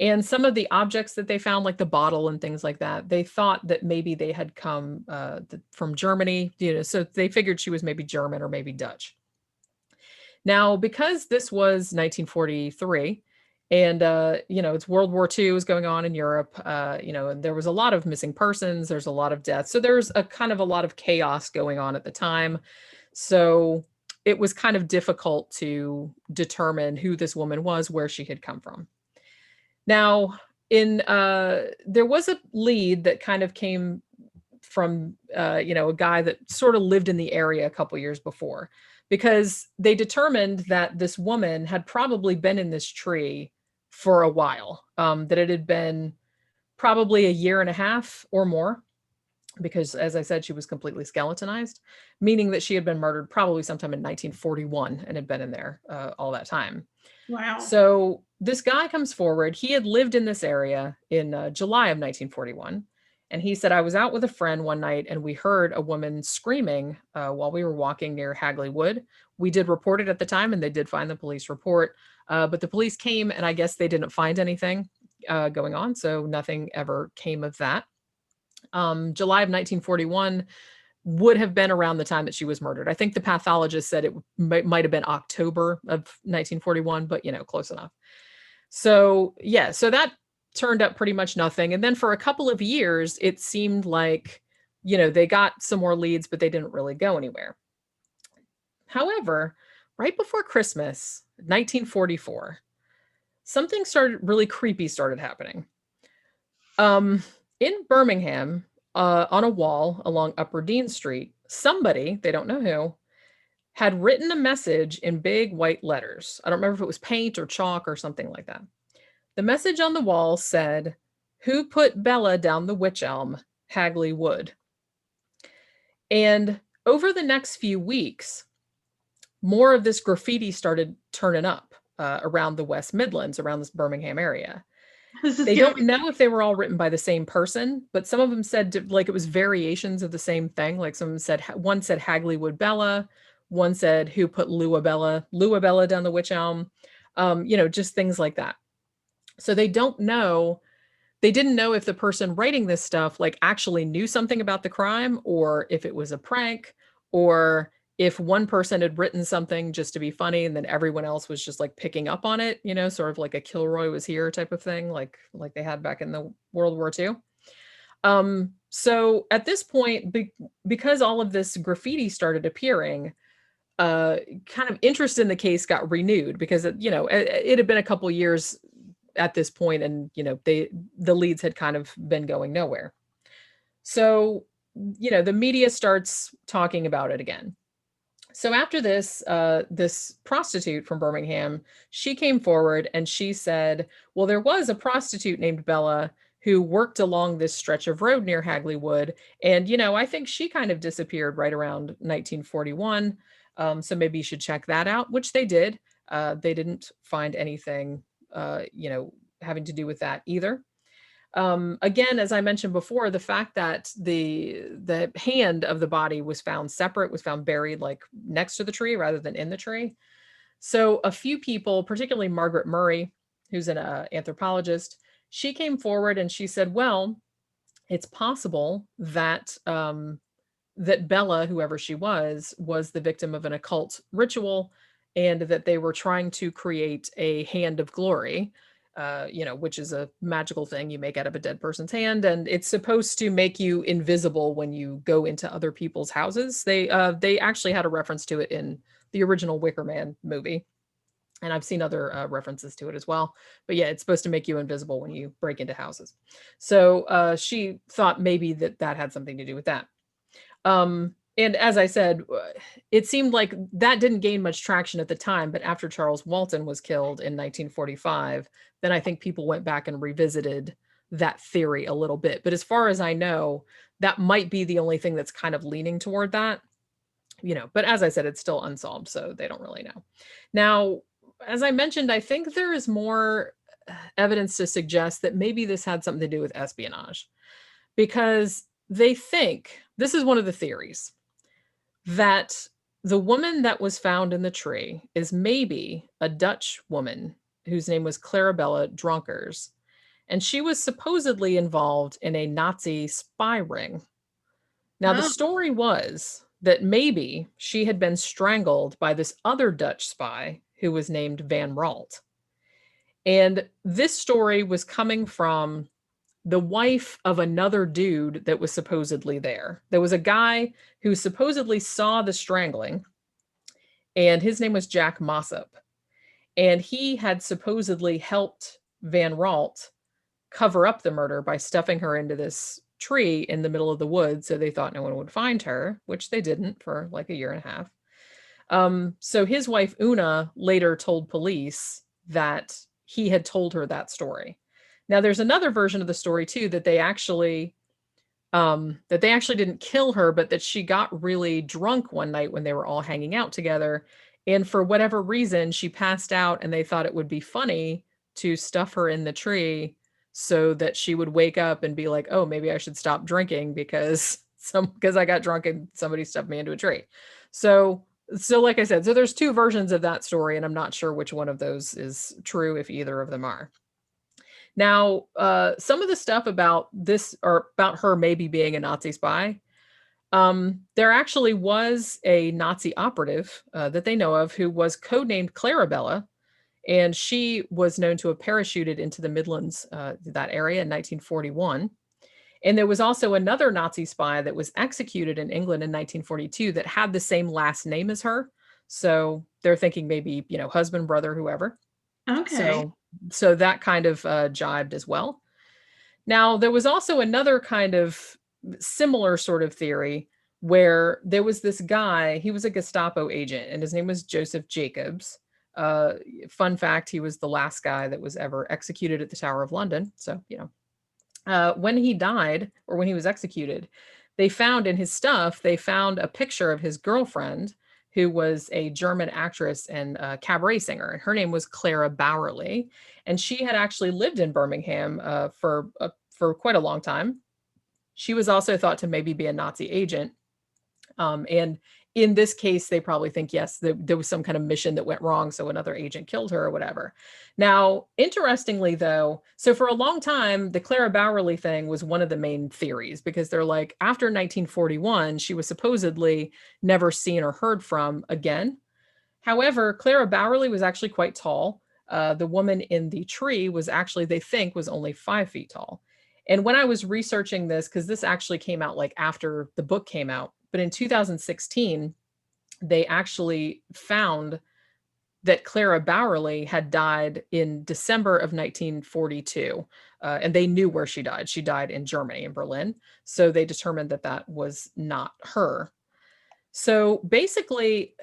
And some of the objects that they found, like the bottle and things like that, they thought that maybe they had come from Germany, so they figured she was maybe German or maybe Dutch. Now, because this was 1943, and, it's World War II was going on in Europe, and there was a lot of missing persons, there's a lot of deaths. So there's a kind of a lot of chaos going on at the time. So it was kind of difficult to determine who this woman was, where she had come from. Now, there was a lead that kind of came from, a guy that sort of lived in the area a couple years before, because they determined that this woman had probably been in this tree for a while, that it had been probably a year and a half or more, because, as I said, she was completely skeletonized, meaning that she had been murdered probably sometime in 1941 and had been in there all that time. Wow. So this guy comes forward. He had lived in this area in July of 1941. And he said, I was out with a friend one night and we heard a woman screaming while we were walking near Hagley Wood. We did report it at the time and they did find the police report. But the police came and I guess they didn't find anything going on. So nothing ever came of that. July of 1941, would have been around the time that she was murdered. I think the pathologist said it might have been October of 1941, but close enough. So yeah, so that turned up pretty much nothing. And then for a couple of years, it seemed like, they got some more leads, but they didn't really go anywhere. However, right before Christmas, 1944, something really creepy started happening. In Birmingham, on a wall along Upper Dean Street, somebody, they don't know who, had written a message in big white letters. I don't remember if it was paint or chalk or something like that. The message on the wall said, "Who put Bella down the witch elm? Hagley Wood." And over the next few weeks, more of this graffiti started turning up around the West Midlands, around this Birmingham area. They don't know if they were all written by the same person, but some of them said like it was variations of the same thing. Like one said Hagley Wood Bella, one said "Who put Luabella down the witch elm," just things like that. So they didn't know if the person writing this stuff like actually knew something about the crime, or if it was a prank, or if one person had written something just to be funny and then everyone else was just like picking up on it, sort of like a Kilroy was here type of thing, like they had back in the World War II. So at this point, because all of this graffiti started appearing, kind of interest in the case got renewed, because it had been a couple years at this point, and the leads had kind of been going nowhere. So the media starts talking about it again. So after this, this prostitute from Birmingham, she came forward and she said, well, there was a prostitute named Bella who worked along this stretch of road near Hagley Wood. And, I think she kind of disappeared right around 1941. So maybe you should check that out, which they did. They didn't find anything, having to do with that either. Again, as I mentioned before, the fact that the hand of the body was found separate, was found buried like next to the tree rather than in the tree. So a few people, particularly Margaret Murray, who's an anthropologist, she came forward and she said, well, it's possible that that Bella, whoever she was the victim of an occult ritual, and that they were trying to create a hand of glory, which is a magical thing you make out of a dead person's hand, and it's supposed to make you invisible when you go into other people's houses. They actually had a reference to it in the original Wicker Man movie, and I've seen other references to it as well. But yeah, it's supposed to make you invisible when you break into houses. So she thought maybe that had something to do with that. And as I said, it seemed like that didn't gain much traction at the time, but after Charles Walton was killed in 1945, then I think people went back and revisited that theory a little bit. But as far as I know, that might be the only thing that's kind of leaning toward that, but as I said, it's still unsolved, so they don't really know. Now, as I mentioned, I think there is more evidence to suggest that maybe this had something to do with espionage, because they think, this is one of the theories, that the woman that was found in the tree is maybe a Dutch woman whose name was Clarabella Dronkers, and she was supposedly involved in a Nazi spy ring. Now, the story was that maybe she had been strangled by this other Dutch spy who was named Van Ralt. And this story was coming from the wife of another dude that was supposedly there. There was a guy who supposedly saw the strangling, and his name was Jack Mossop. And he had supposedly helped Van Ralt cover up the murder by stuffing her into this tree in the middle of the woods, so they thought no one would find her, which they didn't for like a year and a half. So his wife Una later told police that he had told her that story. Now, there's another version of the story too, that they actually didn't kill her, but that she got really drunk one night when they were all hanging out together, and for whatever reason she passed out, and they thought it would be funny to stuff her in the tree so that she would wake up and be like, oh, maybe I should stop drinking because I got drunk and somebody stuffed me into a tree. So like I said, so there's two versions of that story, and I'm not sure which one of those is true, if either of them are. Now, some of the stuff about this, or about her maybe being a Nazi spy, There actually was a Nazi operative that they know of who was codenamed Clarabella, and she was known to have parachuted into the Midlands, that area in 1941. And there was also another Nazi spy that was executed in England in 1942 that had the same last name as her. So they're thinking maybe, husband, brother, whoever. Okay. So that kind of jibed as well. Now, there was also another kind of similar sort of theory where there was this guy, he was a Gestapo agent, and his name was Joseph Jacobs. Uh, Fun fact, he was the last guy that was ever executed at the Tower of London. So, when he died or when he was executed, they found in his stuff, they found a picture of his girlfriend who was a German actress and a cabaret singer. And her name was Clara Bowerly. And she had actually lived in Birmingham for quite a long time. She was also thought to maybe be a Nazi agent. And in this case, they probably think, yes, there was some kind of mission that went wrong. So another agent killed her or whatever. Now, interestingly, though, so for a long time, the Clara Bowerly thing was one of the main theories because they're like, after 1941, she was supposedly never seen or heard from again. However, Clara Bowerly was actually quite tall. The woman in the tree was actually, they think, was only 5 feet tall. And when I was researching this, because this actually came out like after the book came out, but in 2016, they actually found that Clara Bowerly had died in December of 1942. And they knew where she died. She died in Germany, in Berlin. So they determined that that was not her. So basically,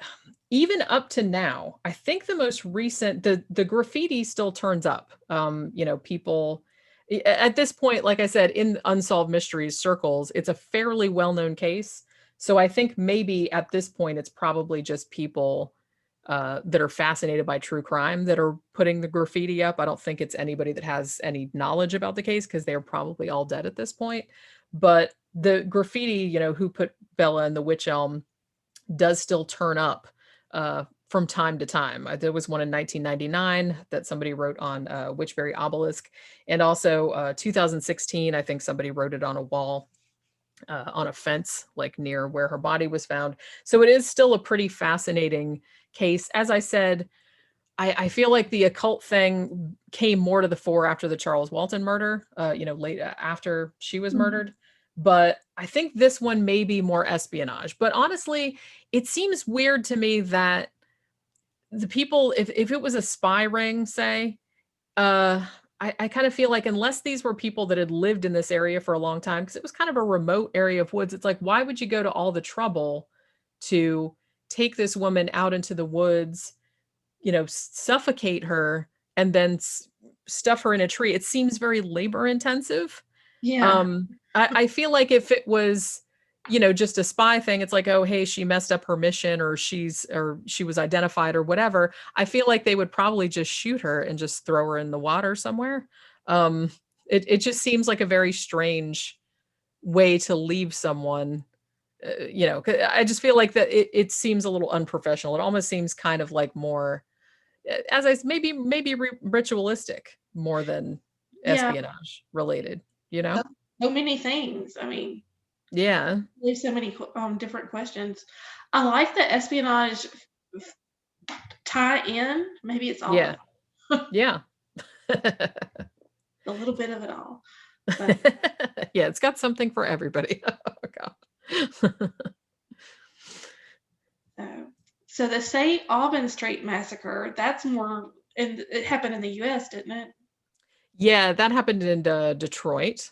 even up to now, I think the most recent, the graffiti still turns up. People at this point, like I said, in unsolved mysteries circles, it's a fairly well-known case. So I think maybe at this point, it's probably just people that are fascinated by true crime that are putting the graffiti up. I don't think it's anybody that has any knowledge about the case because they're probably all dead at this point. But the graffiti, who put Bella in the Wych Elm does still turn up from time to time. There was one in 1999 that somebody wrote on Witchbury Obelisk. And also 2016, I think somebody wrote it on a wall on a fence, like near where her body was found. So it is still a pretty fascinating case. As I said, I feel like the occult thing came more to the fore after the Charles Walton murder, late after she was murdered. But I think this one may be more espionage. But honestly, it seems weird to me that the people, if it was a spy ring, say, I kind of feel like unless these were people that had lived in this area for a long time, because it was kind of a remote area of woods, it's like, why would you go to all the trouble to take this woman out into the woods, suffocate her, and then stuff her in a tree? It seems very labor intensive. Yeah. I feel like if it was, just a spy thing, it's like, oh, hey, she messed up her mission, or she was identified or whatever. I feel like they would probably just shoot her and just throw her in the water somewhere. It just seems like a very strange way to leave someone. 'Cause I just feel like that it seems a little unprofessional. It almost seems kind of like more, maybe ritualistic more than Yeah. espionage related. So many things. I mean, Yeah. there's so many different questions. I like the espionage tie in. Maybe it's all Yeah. Yeah. a little bit of it all. But Yeah, it's got something for everybody. Oh, God. so the St. Auburn Street massacre, that's more, and it happened in the U.S., didn't it? Yeah, that happened in Detroit.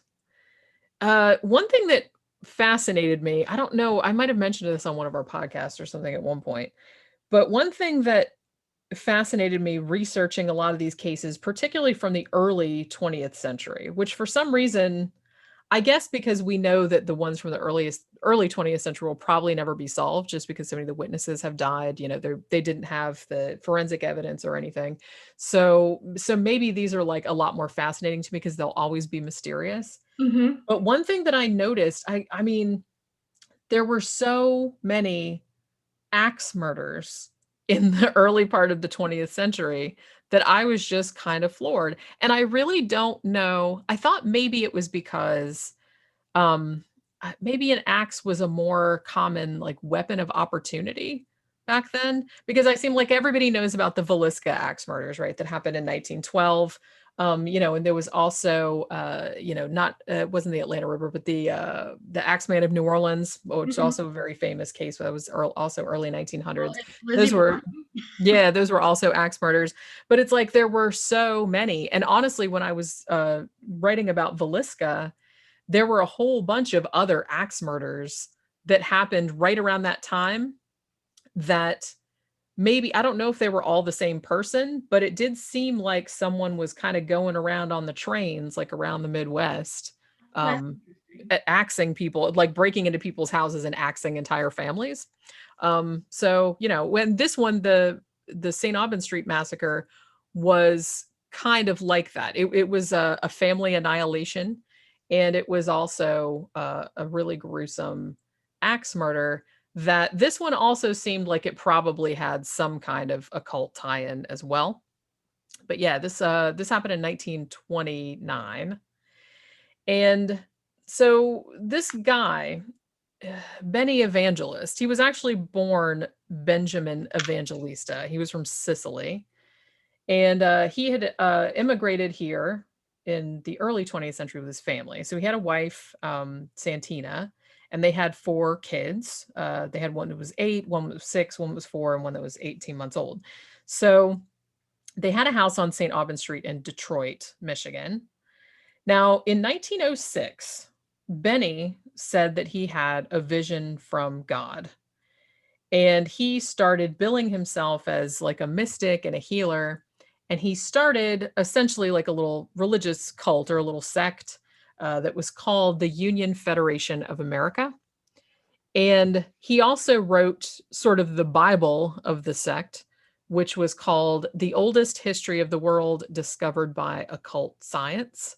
One thing that fascinated me, I don't know, I might have mentioned this on one of our podcasts or something at one point, but one thing that fascinated me researching a lot of these cases, particularly from the early 20th century, which for some reason, I guess because we know that the ones from the early 20th century will probably never be solved just because so many of the witnesses have died, they didn't have the forensic evidence or anything. So maybe these are like a lot more fascinating to me because they'll always be mysterious. Mm-hmm. But one thing that I noticed, I mean, there were so many axe murders in the early part of the 20th century that I was just kind of floored. And I really don't know. I thought maybe it was because maybe an axe was a more common like weapon of opportunity back then, because I seem like everybody knows about the Villisca axe murders, right? That happened in 1912. And there was also, not it wasn't the Atlanta River, but the Axeman of New Orleans, which is Mhm. also a very famous case. That was also early Well, 1900s. it's Lizzie Those were, Borden. yeah, those were also axe murders. But it's like there were so many. And honestly, when I was writing about Villisca, there were a whole bunch of other axe murders that happened right around that time that maybe I don't know if they were all the same person, but it did seem like someone was kind of going around on the trains, like around the Midwest, That's um, interesting. axing people, like breaking into people's houses and axing entire families. So when this one, the St. Aubin Street massacre, was kind of like that. It was a family annihilation, and it was also a really gruesome axe murder. That this one also seemed like it probably had some kind of occult tie-in as well. But yeah, this happened in 1929. And so this guy, Benny Evangelist, he was actually born Benjamin Evangelista. He was from Sicily. And he had immigrated here in the early 20th century with his family. So he had a wife, Santina, and they had 4 kids. They had one that was 8, one that was 6, one that was 4, and one that was 18 months old. So they had a house on St. Aubin Street in Detroit, Michigan. Now, in 1906, Benny said that he had a vision from God. And he started billing himself as like a mystic and a healer. And he started essentially like a little religious cult or a little sect that was called the Union Federation of America. And he also wrote sort of the Bible of the sect, which was called The Oldest History of the World Discovered by Occult Science.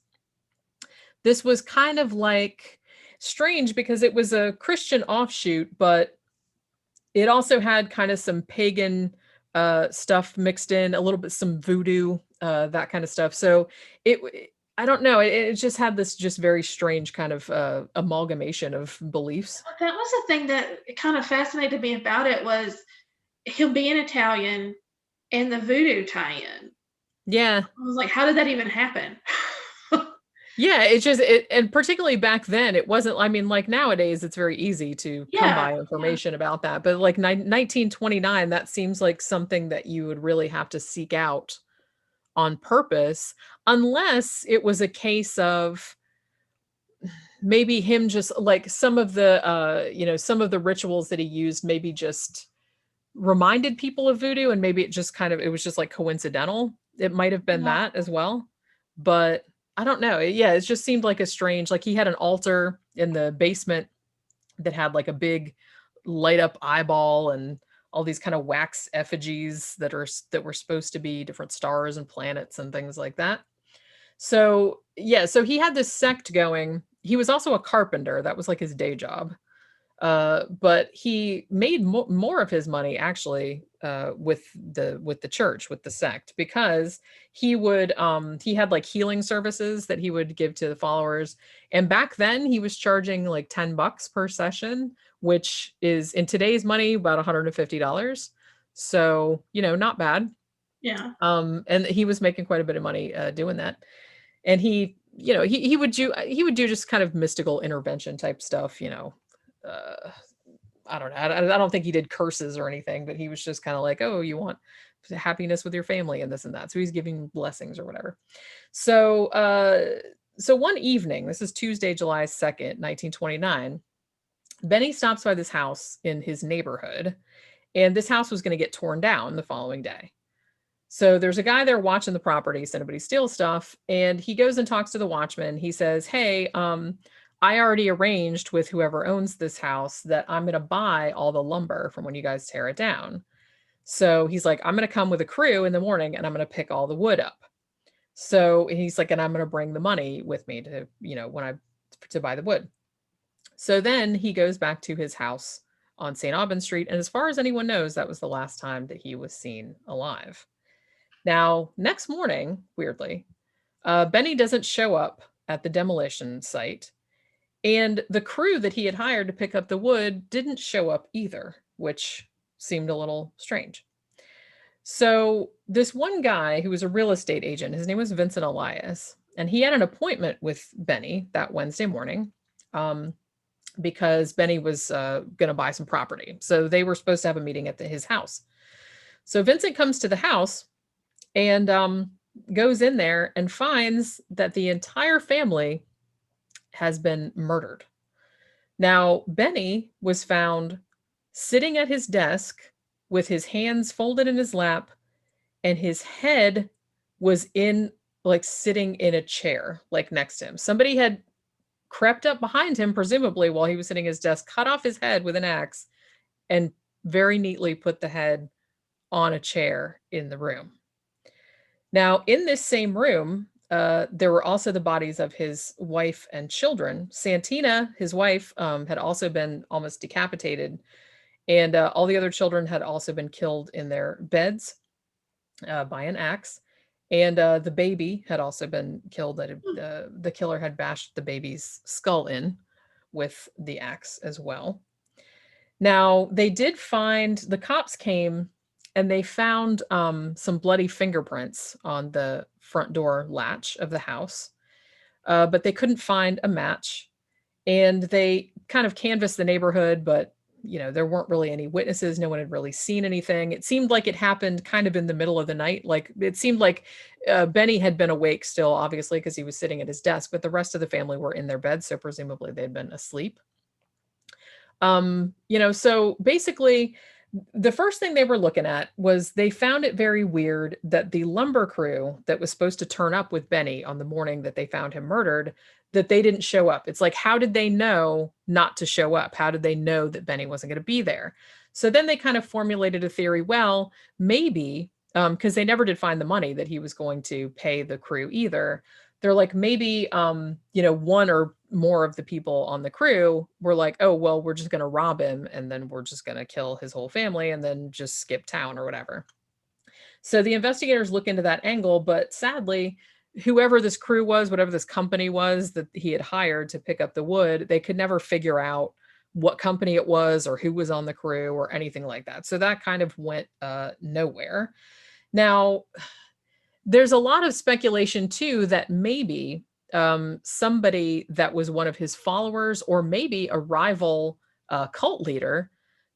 This was kind of like strange because it was a Christian offshoot, but it also had kind of some pagan stuff mixed in, a little bit some voodoo, that kind of stuff. So I don't know, it just had this just very strange kind of amalgamation of beliefs. That was the thing that kind of fascinated me about it was him being Italian and the voodoo tie-in. Yeah. I was like, how did that even happen? Yeah, and particularly back then, it wasn't, I mean, like nowadays, it's very easy to come Yeah, by yeah. information about that. But like 1929, that seems like something that you would really have to seek out on purpose, unless it was a case of maybe him just like some of the rituals that he used maybe just reminded people of voodoo, and maybe it was just like coincidental. It might have been Yeah. that as well, but I don't know. Yeah, it just seemed like a strange, like he had an altar in the basement that had like a big light up eyeball and all these kind of wax effigies that were supposed to be different stars and planets and things like that. So, yeah, so he had this sect going. He was also a carpenter. That was like his day job. But he made more of his money actually with the church, with the sect, because he had like healing services that he would give to the followers. And back then he was charging like $10 per session, which is in today's money about $150. So, not bad. Yeah. And he was making quite a bit of money doing that. And he would do just kind of mystical intervention type stuff, uh, I don't know. I don't think he did curses or anything, but he was just kind of like, oh, you want happiness with your family and this and that. So he's giving blessings or whatever. So, so one evening, this is Tuesday, July 2nd, 1929, Benny stops by this house in his neighborhood, and this house was going to get torn down the following day. So there's a guy there watching the property so nobody steals stuff, and he goes and talks to the watchman. He says, "Hey, I already arranged with whoever owns this house that I'm going to buy all the lumber from when you guys tear it down." So he's like, "I'm going to come with a crew in the morning and I'm going to pick all the wood up." So he's like, "And I'm going to bring the money with me to, when I to buy the wood." So then he goes back to his house on St. Aubin Street, and as far as anyone knows, that was the last time that he was seen alive. Now, next morning, weirdly, Benny doesn't show up at the demolition site, And the crew that he had hired to pick up the wood didn't show up either, which seemed a little strange. So this one guy who was a real estate agent, his name was Vincent Elias, and he had an appointment with Benny that Wednesday morning because Benny was going to buy some property. So they were supposed to have a meeting at his house. So Vincent comes to the house and goes in there and finds that the entire family has been murdered. Now, Benny was found sitting at his desk with his hands folded in his lap, and his head was sitting in a chair, like next to him. Somebody had crept up behind him, presumably while he was sitting at his desk, cut off his head with an axe, and very neatly put the head on a chair in the room. Now, in this same room, there were also the bodies of his wife and children. Santina, his wife, had also been almost decapitated, and all the other children had also been killed in their beds by an axe. And the baby had also been killed. The killer had bashed the baby's skull in with the axe as well. Now, the cops came and they found some bloody fingerprints on the front door latch of the house, but they couldn't find a match. And they kind of canvassed the neighborhood, but there weren't really any witnesses. No one had really seen anything. It seemed like it happened kind of in the middle of the night. Like it seemed like Benny had been awake still, obviously, because he was sitting at his desk, but the rest of the family were in their beds. So presumably they'd been asleep. So basically the first thing they were looking at was they found it very weird that the lumber crew that was supposed to turn up with Benny on the morning that they found him murdered, that they didn't show up. It's like, how did they know not to show up? How did they know that Benny wasn't going to be there? So then they kind of formulated a theory. Well, maybe, because they never did find the money that he was going to pay the crew either. They're like, maybe, one or more of the people on the crew were like, oh, well, we're just going to rob him and then we're just going to kill his whole family and then just skip town or whatever. So the investigators look into that angle, but sadly, whoever this crew was, whatever this company was that he had hired to pick up the wood, they could never figure out what company it was or who was on the crew or anything like that. So that kind of went nowhere. Now, there's a lot of speculation too that maybe somebody that was one of his followers or maybe a rival cult leader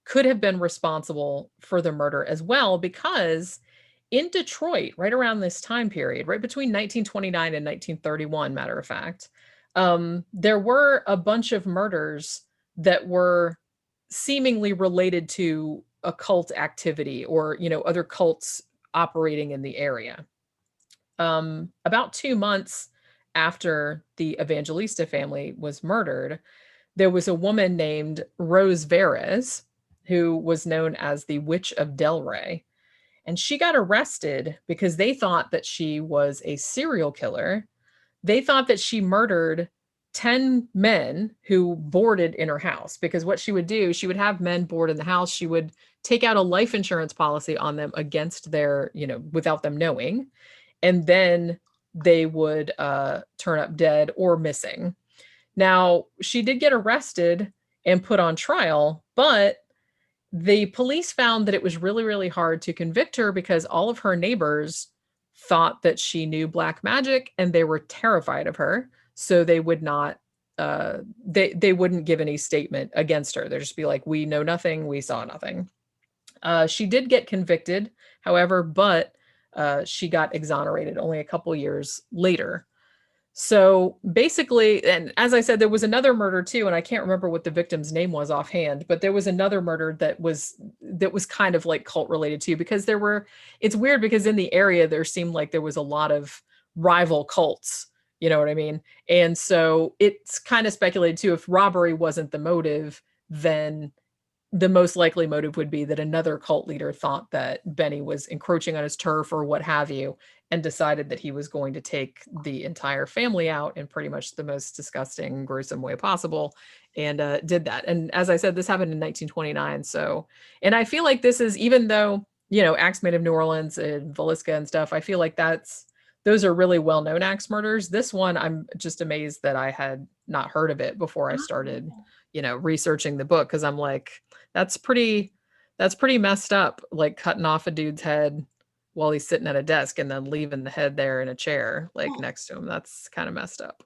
could have been responsible for the murder as well, because in Detroit, right around this time period, right between 1929 and 1931, matter of fact, there were a bunch of murders that were seemingly related to occult activity or, other cults operating in the area. About 2 months after the Evangelista family was murdered, there was a woman named Rose Veres who was known as the Witch of Delray. And she got arrested because they thought that she was a serial killer. They thought that she murdered 10 men who boarded in her house, because what she would do, she would have men board in the house. She would take out a life insurance policy on them against their, without them knowing. And then they would turn up dead or missing. Now, she did get arrested and put on trial, but the police found that it was really, really hard to convict her because all of her neighbors thought that she knew black magic and they were terrified of her. So they would not, they wouldn't give any statement against her. They'd just be like, we know nothing, we saw nothing. She did get convicted, however, but she got exonerated only a couple years later. So basically, and as I said, there was another murder too, and I can't remember what the victim's name was offhand, but there was another murder that was kind of like cult related too, because it's weird because in the area, there seemed like there was a lot of rival cults, you know what I mean? And so it's kind of speculated too, if robbery wasn't the motive, then the most likely motive would be that another cult leader thought that Benny was encroaching on his turf or what have you, and decided that he was going to take the entire family out in pretty much the most disgusting, gruesome way possible, and did that. And as I said, this happened in 1929. So, and I feel like this is, even though, Axe Made of New Orleans and Villisca and stuff, I feel like that's those are really well-known axe murders. This one, I'm just amazed that I had not heard of it before I started, researching the book. Cause I'm like, that's pretty messed up. Like cutting off a dude's head while he's sitting at a desk and then leaving the head there in a chair, like next to him. That's kind of messed up.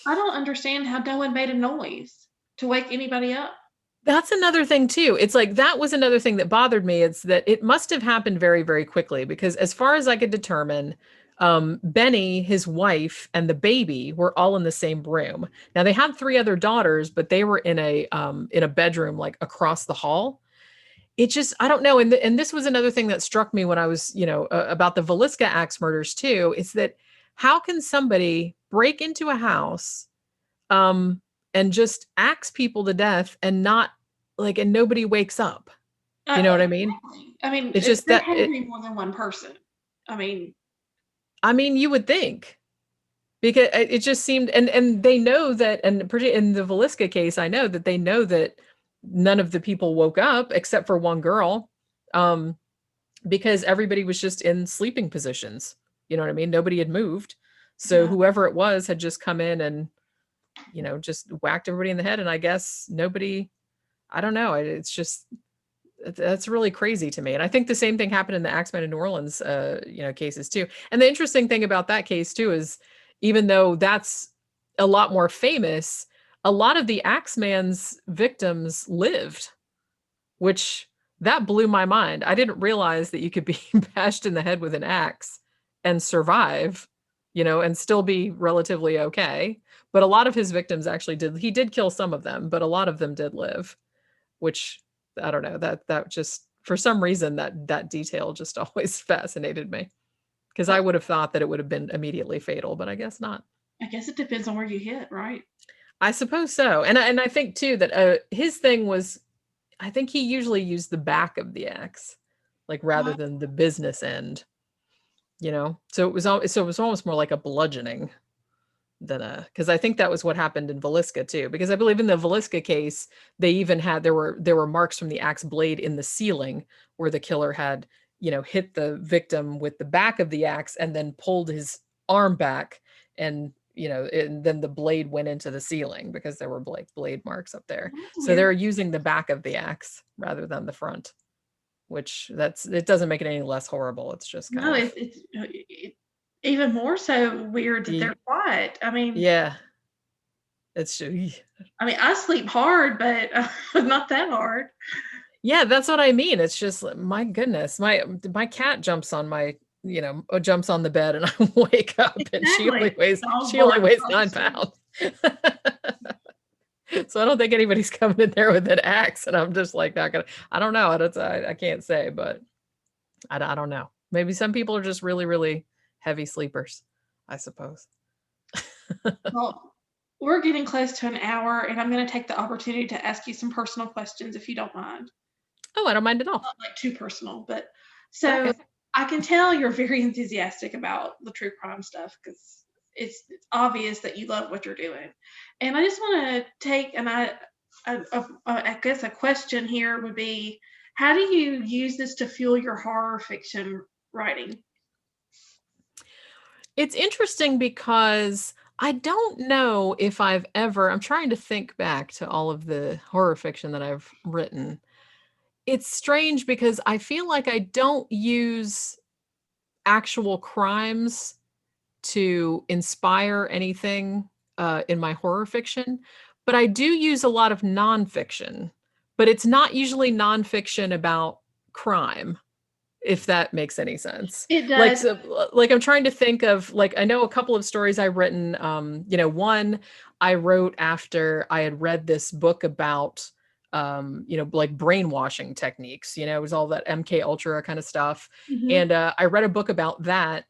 I don't understand how no one made a noise to wake anybody up. That's another thing too. It's like, that was another thing that bothered me. It's that it must have happened very, very quickly, because as far as I could determine, Benny, his wife, and the baby were all in the same room. Now they had 3 other daughters, but they were in a bedroom like across the hall. It just, I don't know. And this was another thing that struck me when I was, about the Villisca axe murders too, is that how can somebody break into a house, and just axe people to death and not like, and nobody wakes up? You know what I mean? I mean, it's just there that had to be more than one person. I mean, you would think, because it just seemed, and they know that, and in the Villisca case, I know that they know that none of the people woke up except for one girl, because everybody was just in sleeping positions. You know what I mean? Nobody had moved. So whoever it was had just come in and, just whacked everybody in the head. And I guess nobody, I don't know. It's just, that's really crazy to me. And I think the same thing happened in the Axeman in New Orleans, cases too. And the interesting thing about that case too, is even though that's a lot more famous, a lot of the Axeman's victims lived, which that blew my mind. I didn't realize that you could be bashed in the head with an axe and survive, and still be relatively okay. But a lot of his victims actually he did kill some of them, but a lot of them did live, which I don't know, that just, for some reason, that detail just always fascinated me, because I would have thought that it would have been immediately fatal, but I guess not. I guess it depends on where you hit, right? I suppose so. And I think too that his thing was, I think he usually used the back of the axe, like rather than the business end, so it was almost more like a bludgeoning than because I think that was what happened in Villisca too, because I believe in the Villisca case, they even had, there were marks from the axe blade in the ceiling where the killer had, hit the victim with the back of the axe and then pulled his arm back, and and then the blade went into the ceiling because there were blade marks up there. So they're using the back of the axe rather than the front, which it doesn't make it any less horrible. It's just kind of, it's even more so weird that they're quiet. I mean, yeah, it's. I mean, I sleep hard, but not that hard. Yeah, that's what I mean. It's just, my goodness, my cat jumps on jumps on the bed and I wake up, and she only weighs 9 pounds. So I don't think anybody's coming in there with an axe, and I'm just like, not gonna. I don't know. I can't say, but I don't know. Maybe some people are just really, really heavy sleepers, I suppose. Well, we're getting close to an hour, and I'm going to take the opportunity to ask you some personal questions, if you don't mind. Oh, I don't mind at all. Not like too personal, but so okay. I can tell you're very enthusiastic about the true crime stuff, because it's obvious that you love what you're doing. And I just want to take, and I guess a question here would be, how do you use this to fuel your horror fiction writing? It's interesting because I don't know if I've ever, I'm trying to think back to all of the horror fiction that I've written. It's strange because I feel like I don't use actual crimes to inspire anything in my horror fiction, but I do use a lot of nonfiction, but it's not usually nonfiction about crime, if that makes any sense. It does. Like I'm trying to think of, like, I know a couple of stories I've written, one I wrote after I had read this book about, like brainwashing techniques, it was all that MK Ultra kind of stuff. Mm-hmm. And I read a book about that,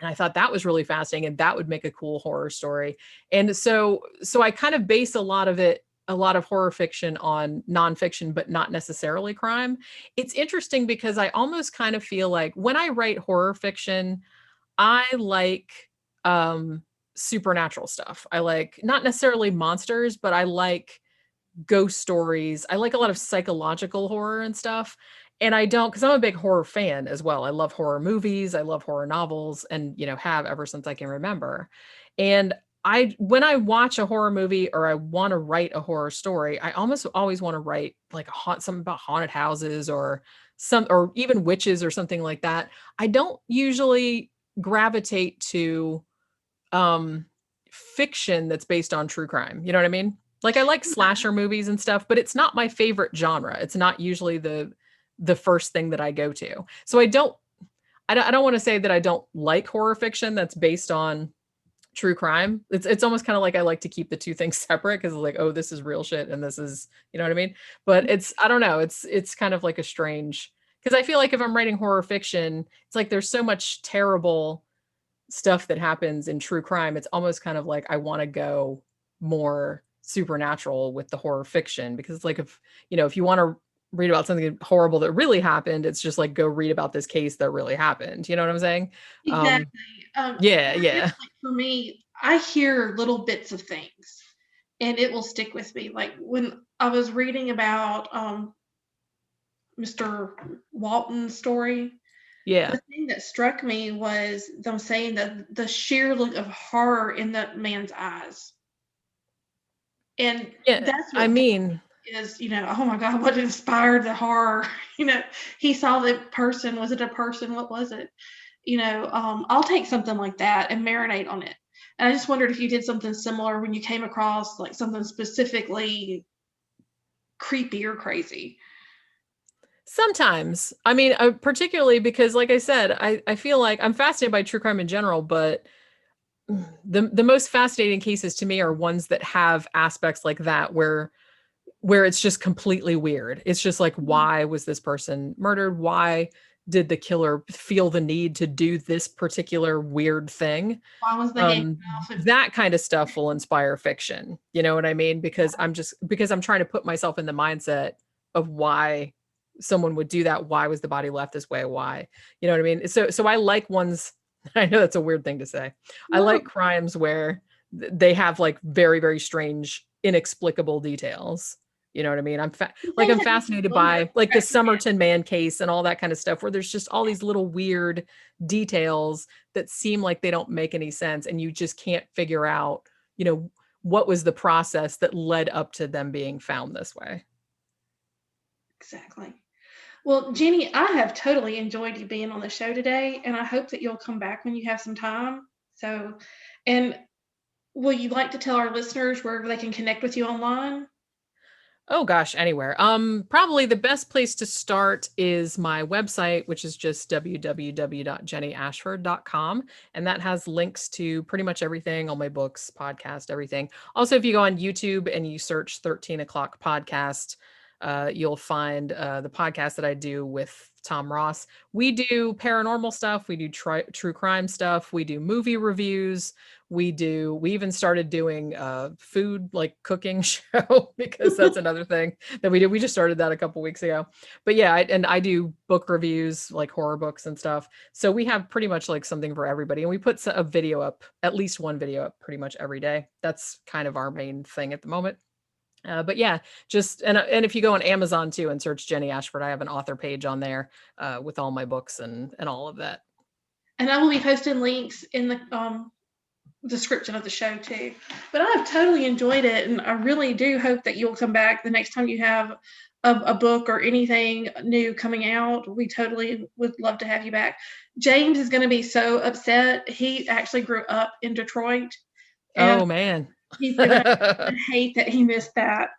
and I thought that was really fascinating, and that would make a cool horror story. And so I kind of base a lot of horror fiction on nonfiction, but not necessarily crime. It's interesting because I almost kind of feel like when I write horror fiction, I like supernatural stuff. I like not necessarily monsters, but I like ghost stories. I like a lot of psychological horror and stuff. And I don't, because I'm a big horror fan as well. I love horror movies. I love horror novels, and have ever since I can remember. And when I watch a horror movie or I want to write a horror story, I almost always want to write like something about haunted houses or or even witches or something like that. I don't usually gravitate to fiction that's based on true crime. You know what I mean? Like I like slasher movies and stuff, but it's not my favorite genre. It's not usually the first thing that I go to. So I don't want to say that I don't like horror fiction that's based on true crime. It's almost kind of like I like to keep the two things separate, because like, oh, this is real shit and this is, you know what I mean? But I don't know, it's kind of like a strange, because I feel like if I'm writing horror fiction, it's like there's so much terrible stuff that happens in true crime. It's almost kind of like I want to go more supernatural with the horror fiction, because it's like if you want to read about something horrible that really happened, it's just like go read about this case that really happened. You know what I'm saying? Exactly. Yeah. Like for me, I hear little bits of things and it will stick with me. Like when I was reading about Mr. Walton's story, Yeah. the thing that struck me was them saying that the sheer look of horror in that man's eyes. And Yeah. that's what I mean, is, oh my God, what inspired the horror? He saw the person. Was it a person? What was it? I'll take something like that and marinate on it. And I just wondered if you did something similar when you came across like something specifically creepy or crazy. sometimes, I mean, particularly because like I said, I feel like I'm fascinated by true crime in general, but the most fascinating cases to me are ones that have aspects like that where it's just completely weird. It's just like, why was this person murdered? Why did the killer feel the need to do this particular weird thing? Why was the game That kind of stuff will inspire fiction. You know what I mean? Because I'm trying to put myself in the mindset of why someone would do that. Why was the body left this way? Why? You know what I mean? So I like ones, I know that's a weird thing to say. I like crimes where they have like very, very strange, inexplicable details. You know what I mean? I'm fascinated by like the Somerton man case and all that kind of stuff, where there's just all these little weird details that seem like they don't make any sense. And you just can't figure out, what was the process that led up to them being found this way. Exactly. Well, Jenny, I have totally enjoyed you being on the show today, and I hope that you'll come back when you have some time. So, and will you like to tell our listeners where they can connect with you online? Oh gosh, anywhere. Probably the best place to start is my website, which is just www.jennyashford.com. And that has links to pretty much everything, all my books, podcast, everything. Also, if you go on YouTube and you search 13 o'clock podcast, you'll find the podcast that I do with Tom Ross. We do paranormal stuff. We do true crime stuff. We do movie reviews. We even started doing food, like cooking show, because that's another thing that we do. We just started that a couple weeks ago. But yeah, I do book reviews, like horror books and stuff. So we have pretty much like something for everybody. And we put a video up, at least one video up pretty much every day. That's kind of our main thing at the moment. But yeah, and if you go on Amazon too and search Jenny Ashford, I have an author page on there with all my books and all of that. And I will be posting links in the description of the show too. But I've totally enjoyed it, and I really do hope that you'll come back the next time you have a book or anything new coming out. We totally would love to have you back. James is going to be so upset. He actually grew up in Detroit. Oh man. He's gonna hate that he missed that.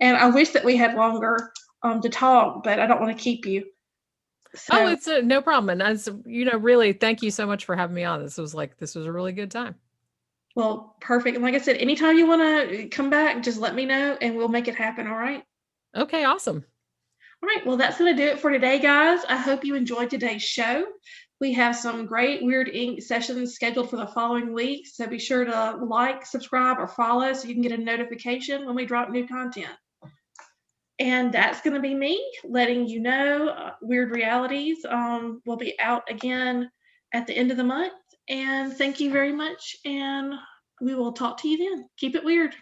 And I wish that we had longer to talk, but I don't want to keep you. So, it's no problem. And as really, thank you so much for having me on. This was a really good time. Well, perfect. And like I said, anytime you want to come back, just let me know and we'll make it happen. All right. Okay, awesome. All right. Well, that's going to do it for today, guys. I hope you enjoyed today's show. We have some great Wyrd Ink sessions scheduled for the following week. So be sure to like, subscribe, or follow so you can get a notification when we drop new content. And that's going to be me letting you know Wyrd Realities will be out again at the end of the month. And thank you very much. And we will talk to you then. Keep it weird.